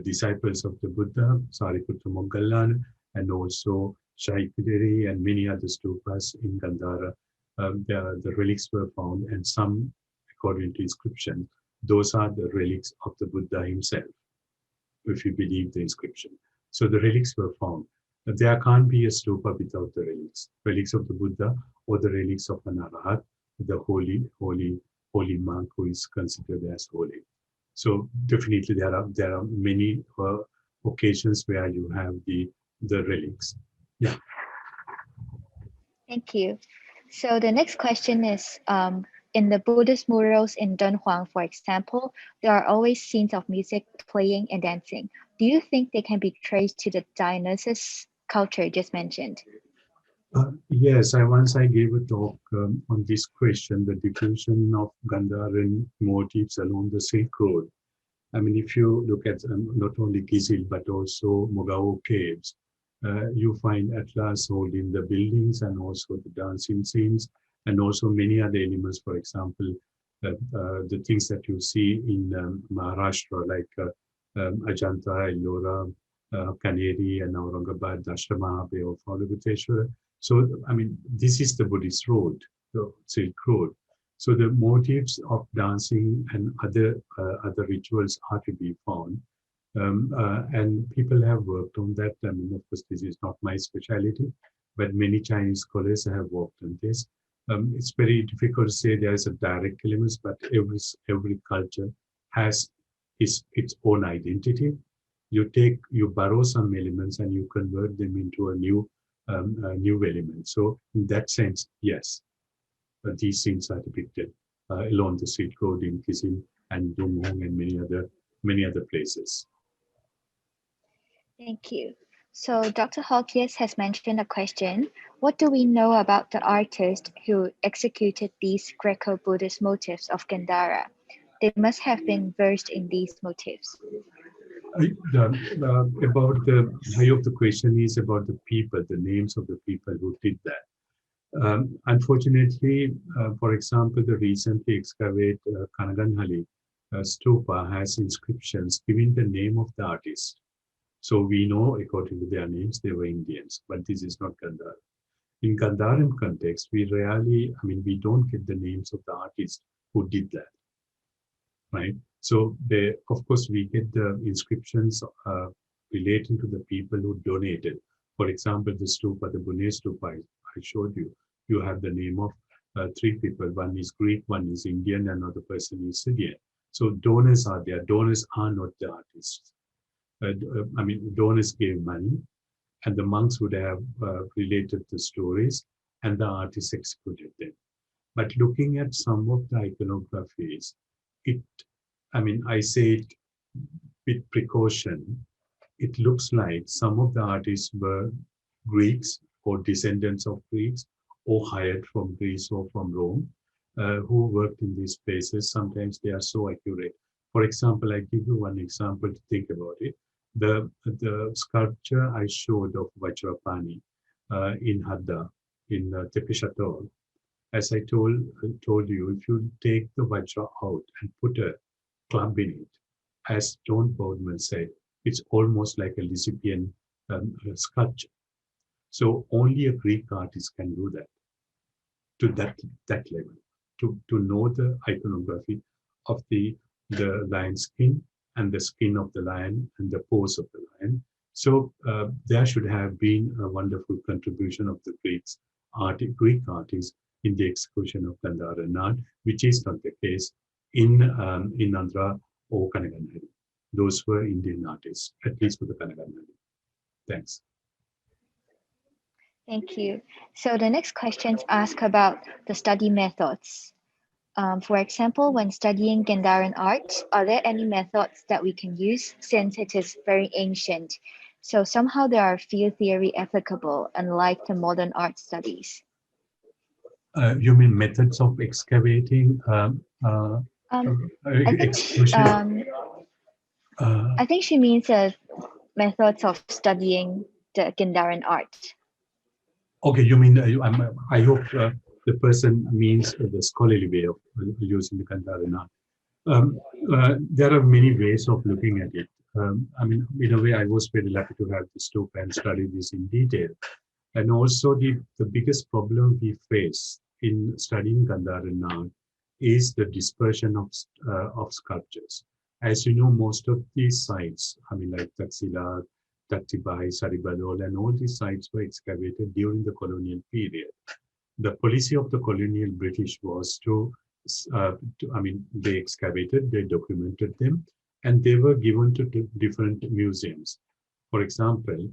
disciples of the Buddha, Sariputta Moggallana, and also Shaikideri and many other stupas in Gandhāra. The relics were found, and some, according to inscription, those are the relics of the Buddha himself, if you believe the inscription. So the relics were found. There can't be a stupa without the relics of the Buddha or the relics of an Arahat, the holy monk who is considered as holy. So definitely there are many occasions where you have the relics. Yeah. Thank you. So the next question is, in the Buddhist murals in Dunhuang, for example, there are always scenes of music playing and dancing. Do you think they can be traced to the Dionysus culture just mentioned? Yes, once gave a talk on this question, the diffusion of Gandhāran motifs along the Silk Road. I mean, if you look at not only Kizil, but also Mogao caves, you find Atlas holding the buildings and also the dancing scenes, and also many other elements. For example, the things that you see in Maharashtra, like Ajanta, Ellora, Kaneri, and Aurangabad, Dashtama Bay of Avalokiteshvara. So, I mean, this is the Buddhist road, the Silk Road. So the motifs of dancing and other rituals are to be found. And people have worked on that. I mean, of course, this is not my specialty, but many Chinese scholars have worked on this. It's very difficult to say there is a direct element, but every culture has its own identity. You borrow some elements and you convert them into a new element. So in that sense, yes, these scenes are depicted along the Silk Road in Kizil and Dunhuang and many other places. Thank you. So Dr. Hawkins has mentioned a question. What do we know about the artist who executed these Greco-Buddhist motifs of Gandhara? They must have been versed in these motifs. About the high of the question is about the people, the names of the people who did that. Unfortunately, for example, the recently excavated Kanaganhalli stupa has inscriptions giving the name of the artist. So we know, according to their names, they were Indians, but this is not Gandhara. In Gandharan context, we don't get the names of the artists who did that, right? So of course, we get the inscriptions relating to the people who donated. For example, the stupa, the Bune stupa I showed you, you have the name of 3 people. One is Greek, one is Indian, another person is Syrian. So donors are there. Donors are not the artists. Donors gave money, and the monks would have related the stories, and the artists executed them. But looking at some of the iconographies, I say it with precaution, it looks like some of the artists were Greeks or descendants of Greeks or hired from Greece or from Rome who worked in these places. Sometimes they are so accurate. For example, I give you one example to think about it. The sculpture I showed of Vajrapani in Hadda, in Tepishatol, as I told you, if you take the Vajra out and put a club in it, as John Boardman said, it's almost like a Lysipian sculpture. So only a Greek artist can do that, to that level, to know the iconography of the lion skin and the skin of the lion and the pose of the lion. So there should have been a wonderful contribution of the Greek artists in the execution of Gandhāran art, which is not the case in Andhra or Kanaganhalli. Those were Indian artists, at least for the Kanaganhalli. Thanks. Thank you. So the next questions ask about the study methods. For example, when studying Gandhāran art, are there any methods that we can use since it is very ancient? So somehow there are field theory applicable, unlike the modern art studies. You mean methods of excavating Um, I think exclusion? I think she means methods of studying the Gandhāran art. Okay, you mean I hope the person means the scholarly way of using the Gandhāran art. There are many ways of looking at it. I mean, in a way, I was very lucky to have this Stupa and study this in detail. And also, the biggest problem we face in studying Gandhāran art is the dispersion of sculptures. As you know, most of these sites, I mean, like Taxila, Tattibai, Saribadol, and all these sites were excavated during the colonial period. The policy of the colonial British was I mean, they excavated, they documented them, and they were given to different museums. For example,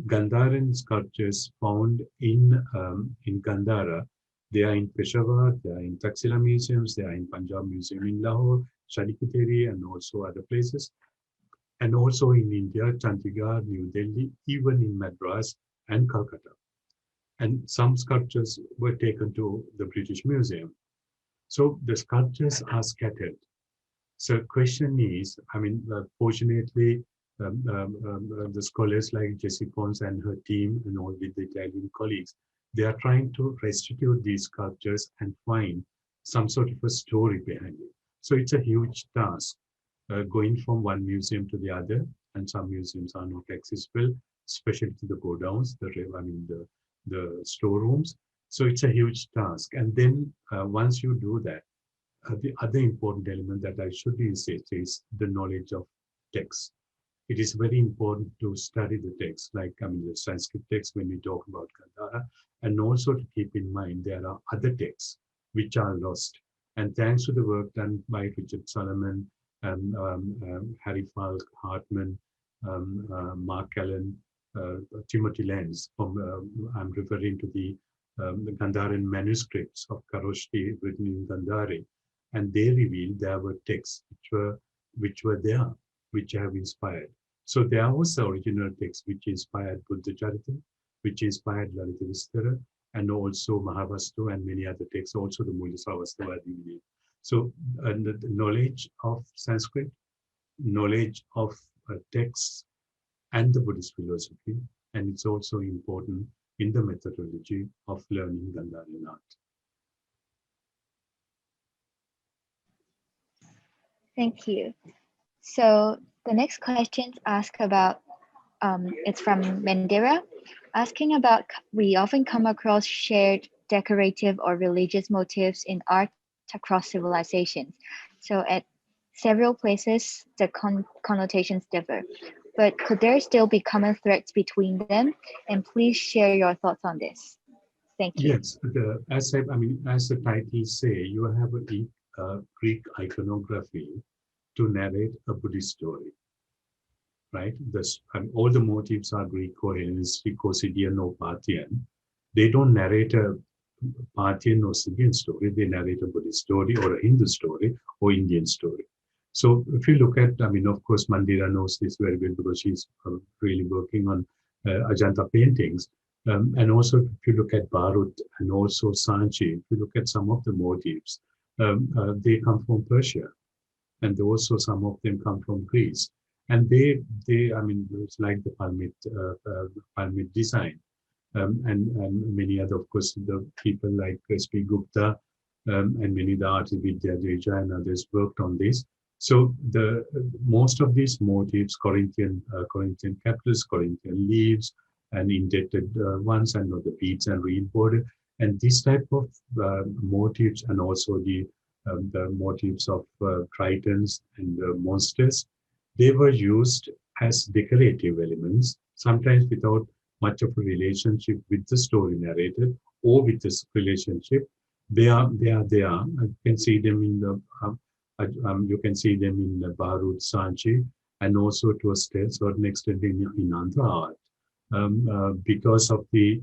Gandhāran sculptures found in Gandhara, they are in Peshawar, they are in Taxila museums, they are in Punjab Museum in Lahore, Shadikuteri, and also other places. And also in India, Chandigarh, New Delhi, even in Madras and Calcutta. And some sculptures were taken to the British Museum. So the sculptures are scattered. So question is, I mean, fortunately, the scholars like Jessie Pons and her team and all with the Italian colleagues, they are trying to restitute these sculptures and find some sort of a story behind it. So it's a huge task. Going from one museum to the other, and some museums are not accessible, especially to the godowns, the storerooms. So it's a huge task. And then once you do that, the other important element that I should insist is the knowledge of text. It is very important to study the text, like the Sanskrit text when we talk about Gandhara, and also to keep in mind there are other texts which are lost. And thanks to the work done by Richard Solomon, Harry Falk, Hartman, Mark Allen, Timothy Lenz. I'm referring to the Gandharan manuscripts of Kharoshthi written in Gandhari, and they reveal there were texts which were there, which have inspired. So there was the original text which inspired Buddha Charita, which inspired Lalita Vistara, and also Mahavastu and many other texts, also the Mula Savastava. So the knowledge of Sanskrit, knowledge of texts and the Buddhist philosophy, and it's also important in the methodology of learning Gandhāran art. Thank you. So the next questions ask about, it's from Mandira, asking about, we often come across shared decorative or religious motifs in art across civilizations. So at several places, the connotations differ. But could there still be common threads between them? And please share your thoughts on this. Thank you. Yes, as the title say, you have a Greek iconography to narrate a Buddhist story, right? All the motifs are Greco-Hellenistic, Scythian, or Parthian. They don't narrate a Parthian or Scythian story. They narrate a Buddhist story or a Hindu story or Indian story. So if you look at, of course, Mandira knows this very well because she's really working on Ajanta paintings. And also, if you look at Barut and also Sanchi, if you look at some of the motifs, they come from Persia, and also some of them come from Greece. And it's like the Palmit design, and many other, of course, the people like S.P. Gupta and many of the artists, Vidya Deja and others worked on this. So most of these motifs, Corinthian capitals, Corinthian leaves, and indented ones, and the beads and reed border, and this type of motifs, and also the motifs of tritons and monsters, they were used as decorative elements, sometimes without much of a relationship with the story narrated or with this relationship. They are there. You can see them in the Barut, Sanchi, and also to a certain extent in Andhra art. Because of the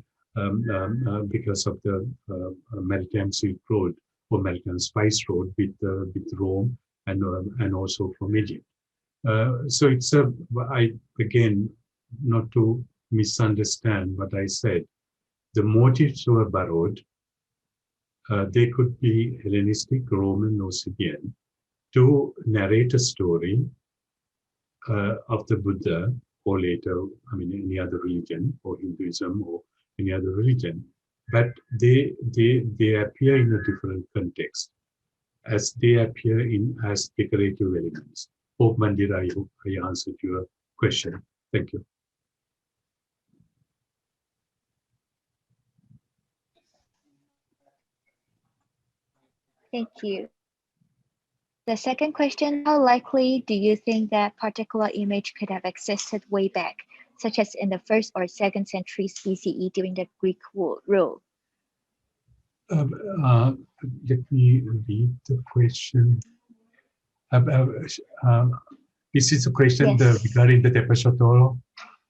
Maritime Silk Road for Malcolm Spice Road with Rome and also from Egypt. So it's again, not to misunderstand what I said, the motifs were borrowed. They could be Hellenistic, Roman, or Scythian to narrate a story of the Buddha, or later, any other religion, or Hinduism, or any other religion. But they appear in a different context, as they appear as decorative elements. Hope, Mandira, I hope I answered your question. Thank you. Thank you. The second question, how likely do you think that particular image could have existed way back, such as in the 1st or 2nd centuries BCE during the Greek rule? Let me read the question. This is a question regarding the Tepeshatoro.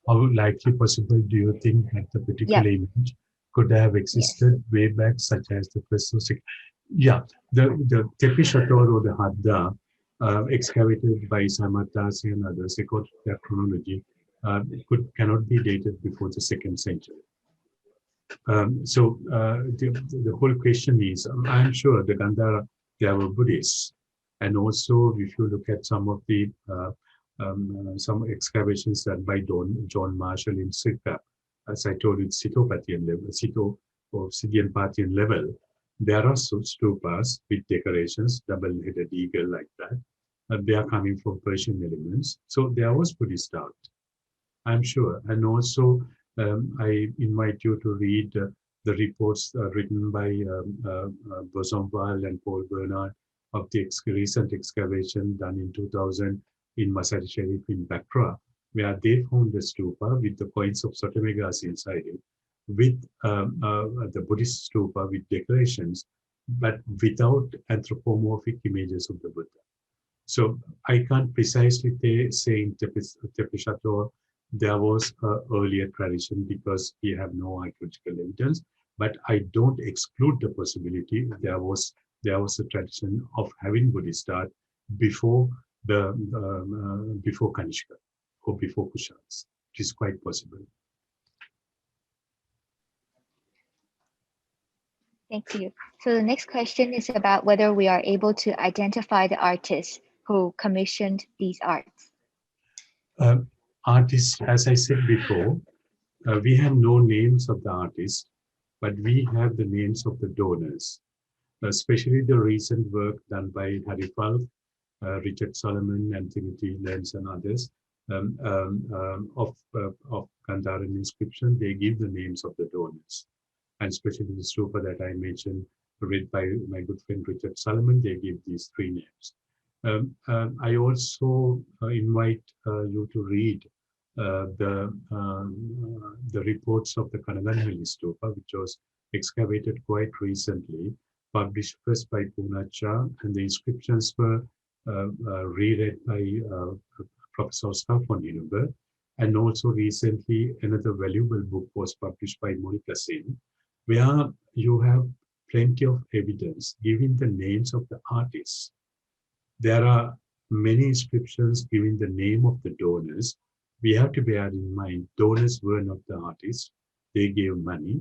How likely possible do you think that the particular image could have existed way back, such as the first or second? Yeah, the Tepeshatoro or the Hadda, excavated by Samatasi and others, according to their chronology, cannot be dated before the 2nd century. So the whole question is, I'm sure the Gandhāran, they were Buddhists. And also, if you look at some of the some excavations done by John Marshall in Sita, as I told you, Scytho-Parthian level, Scytho or Scythian-Parthian level, there are stupas with decorations, double-headed eagle like that. They are coming from Persian elements. So there was Buddhist art, I'm sure. And also, I invite you to read the reports written by Bossomval and Paul Bernard of the recent excavation done in 2000 in Masari Sharif in Bakra, where they found the stupa with the coins of Sotomegas inside it, with the Buddhist stupa with decorations, but without anthropomorphic images of the Buddha. So I can't precisely say in Tepeshatoro there was an earlier tradition because we have no archaeological evidence, but I don't exclude the possibility there was a tradition of having Buddhist art before before Kanishka or before Kushans. It is quite possible. Thank you. So the next question is about whether we are able to identify the artists who commissioned these arts. Artists, as I said before, we have no names of the artists, but we have the names of the donors, especially the recent work done by Harry Falk, Richard Solomon, and Timothy Lenz and others of Gandhāran inscription. They give the names of the donors. And especially the stupa that I mentioned, read by my good friend Richard Solomon, they give these 3 names. I also invite you to read the reports of the Kanaganhalli stupa, which was excavated quite recently, published first by Poonacha, and the inscriptions were reread by Professor Oscar von Hindenburg. And also recently, another valuable book was published by Monica Singh, where you have plenty of evidence giving the names of the artists. There are many inscriptions giving the name of the donors. We have to bear in mind, donors were not the artists. They gave money,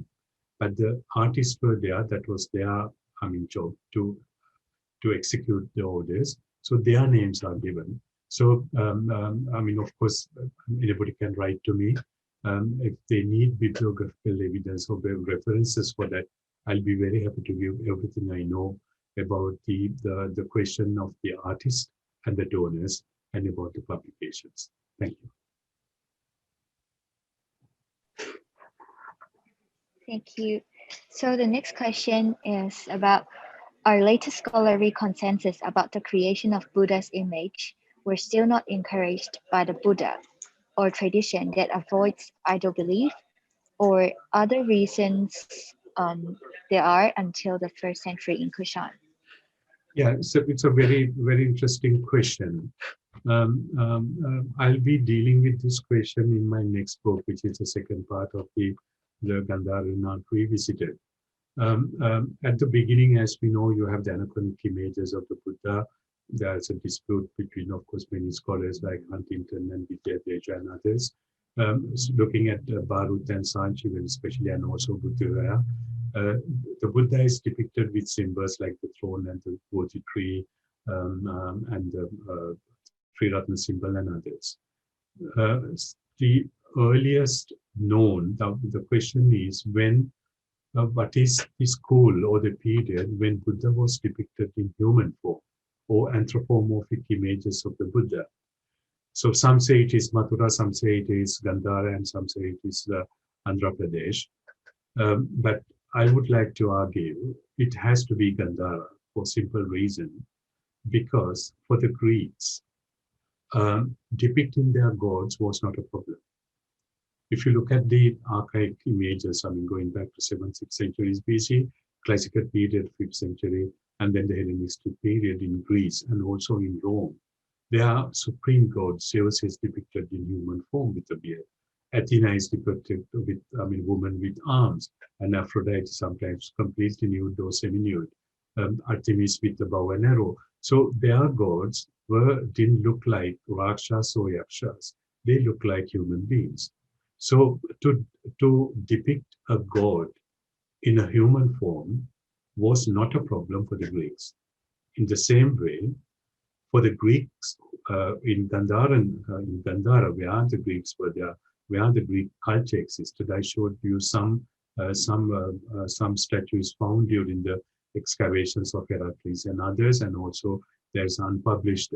but the artists were there. That was their job to execute the orders. So their names are given. So, of course, anybody can write to me. If they need bibliographical evidence or references for that, I'll be very happy to give everything I know about the question of the artist and the donors and about the publications. Thank you. Thank you. So the next question is about our latest scholarly consensus about the creation of Buddha's image. We're still not encouraged by the Buddha or tradition that avoids idol belief, or other reasons there are until the 1st century in Kushan? Yeah, so it's a very, very interesting question. I'll be dealing with this question in my next book, which is the second part of the Gandhāran Art Revisited. At the beginning, as we know, you have the anachronic images of the Buddha. There's a dispute between, of course, many scholars like Huntington and Vidyadeja and others. Looking at Barut and Sanchivan especially, and also Buddha, the Buddha is depicted with symbols like the throne and the Bodhi tree and the Three Ratna symbol and others. The earliest known, the question is when, what is the school or the period when Buddha was depicted in human form or anthropomorphic images of the Buddha? So some say it is Mathura, some say it is Gandhāra, and some say it is Andhra Pradesh. But I would like to argue it has to be Gandhāra for simple reason, because for the Greeks, depicting their gods was not a problem. If you look at the archaic images, I mean, going back to 7th, 6th centuries BC, classical period, 5th century, and then the Hellenistic period in Greece and also in Rome, there are supreme gods. Zeus is depicted in human form with a beard. Athena is depicted with, woman with arms, and Aphrodite sometimes completely nude or semi-nude. Artemis with the bow and arrow. So their gods didn't look like Rakshas or Yakshas. They look like human beings. So to depict a god in a human form was not a problem for the Greeks. In the same way, for the Greeks in Gandhara, where the Greeks were there, where the Greek culture existed, I showed you some statues found during the excavations of Heracles and others, and also there's unpublished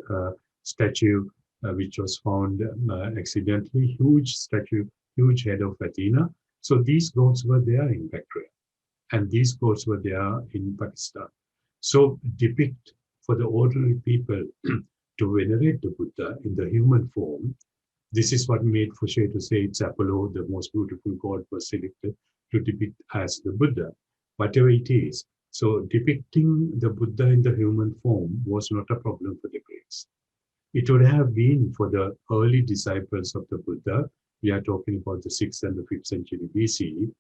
statue which was found accidentally, huge statue, huge head of Athena. So these gods were there in Bactria, and these gods were there in Pakistan. So depict for the ordinary people to venerate the Buddha in the human form. This is what made Fouché to say it's Apollo, the most beautiful god, was selected to depict as the Buddha, whatever it is. So depicting the Buddha in the human form was not a problem for the Greeks. It would have been for the early disciples of the Buddha. We are talking about the 6th and the 5th century BC.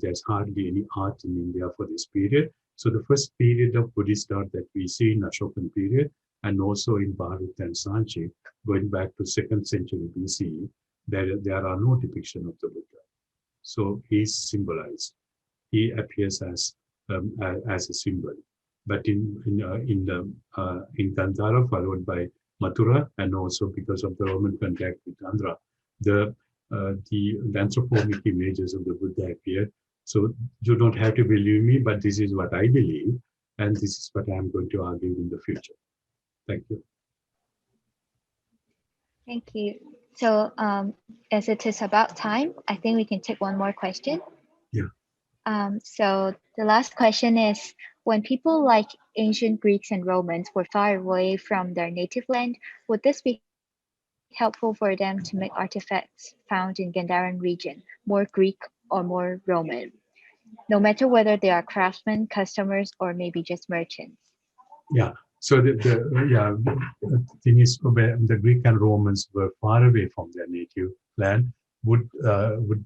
There's hardly any art in India for this period. So the first period of Buddhist art that we see in Ashokan period, and also in Bharut and Sanchi, going back to 2nd century BC, there are no depiction of the Buddha. So he's symbolized. He appears as a symbol. But in Gandhara, followed by Mathura, and also because of the Roman contact with Andhra, the anthropomorphic images of the Buddha appeared. So you don't have to believe me, but this is what I believe, and this is what I'm going to argue in the future. Thank you. Thank you. So as it is about time, I think we can take one more question. Yeah. So the last question is, when people like ancient Greeks and Romans were far away from their native land, would this be helpful for them to make artifacts found in Gandharan region more Greek or more Roman, no matter whether they are craftsmen, customers, or maybe just merchants? Yeah. So the thing is, the Greek and Romans were far away from their native land. Would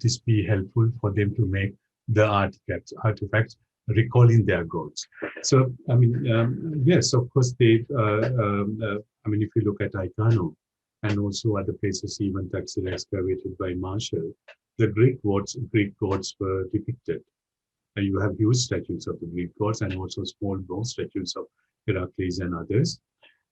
this be helpful for them to make the artifacts recalling their gods? So yes, of course they. If you look at Icano and also other places, even Taxila excavated by Marshall, the Greek gods were depicted. And you have huge statues of the Greek gods and also small bronze statues of Heracles and others.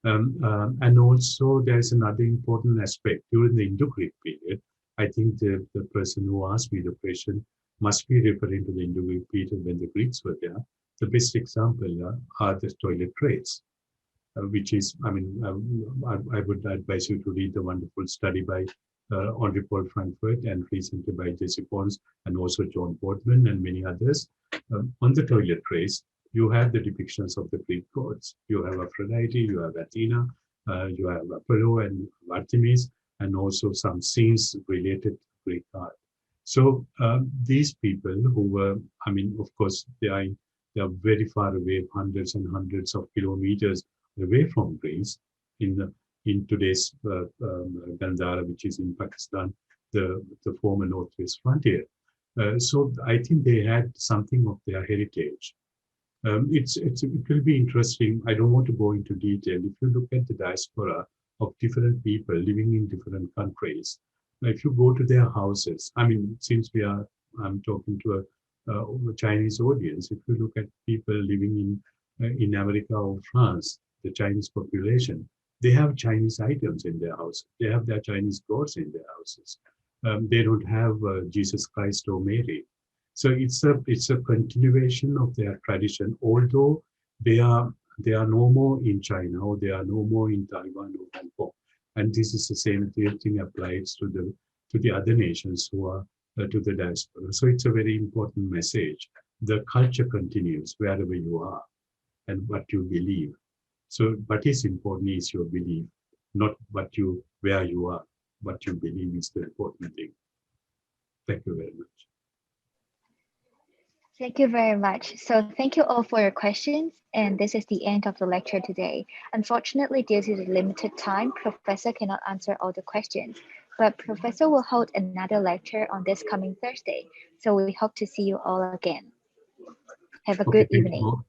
And also there's another important aspect. During the Indo-Greek period, I think the person who asked me the question must be referring to the Indo-Greek period when the Greeks were there. The best example are the toilet trays, which is, I would advise you to read the wonderful study by Henri Paul Frankfurt and recently by Jesse Pons and also John Portman and many others. On the toilet trays, you have the depictions of the Greek gods. You have Aphrodite, you have Athena, you have Apollo and Artemis, and also some scenes related to Greek art. So these people who were, of course, they are very far away, hundreds and hundreds of kilometers away from Greece in today's Gandhara, which is in Pakistan, the former northwest frontier. So I think they had something of their heritage. It will be interesting. I don't want to go into detail. If you look at the diaspora of different people living in different countries, if you go to their houses, I mean, since I'm talking to a Chinese audience. If you look at people living in America or France, the Chinese population, they have Chinese items in their house. They have their Chinese gods in their houses. They don't have Jesus Christ or Mary. So it's a continuation of their tradition, although they are no more in China or they are no more in Taiwan or Hong Kong. And this is the same thing applies to the other nations who are to the diaspora. So it's a very important message. The culture continues wherever you are and what you believe. So what is important is your belief, not where you are. What you believe is the important thing. Thank you very much. Thank you very much. So thank you all for your questions. And this is the end of the lecture today. Unfortunately, due to the limited time, Professor cannot answer all the questions, but Professor will hold another lecture on this coming Thursday. So we hope to see you all again. Have a Okay, good evening.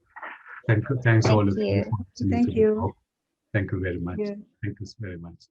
Thanks all Thank of you you. for listening Thank to the you. talk. Thank you very much. Yeah. Thank you very much.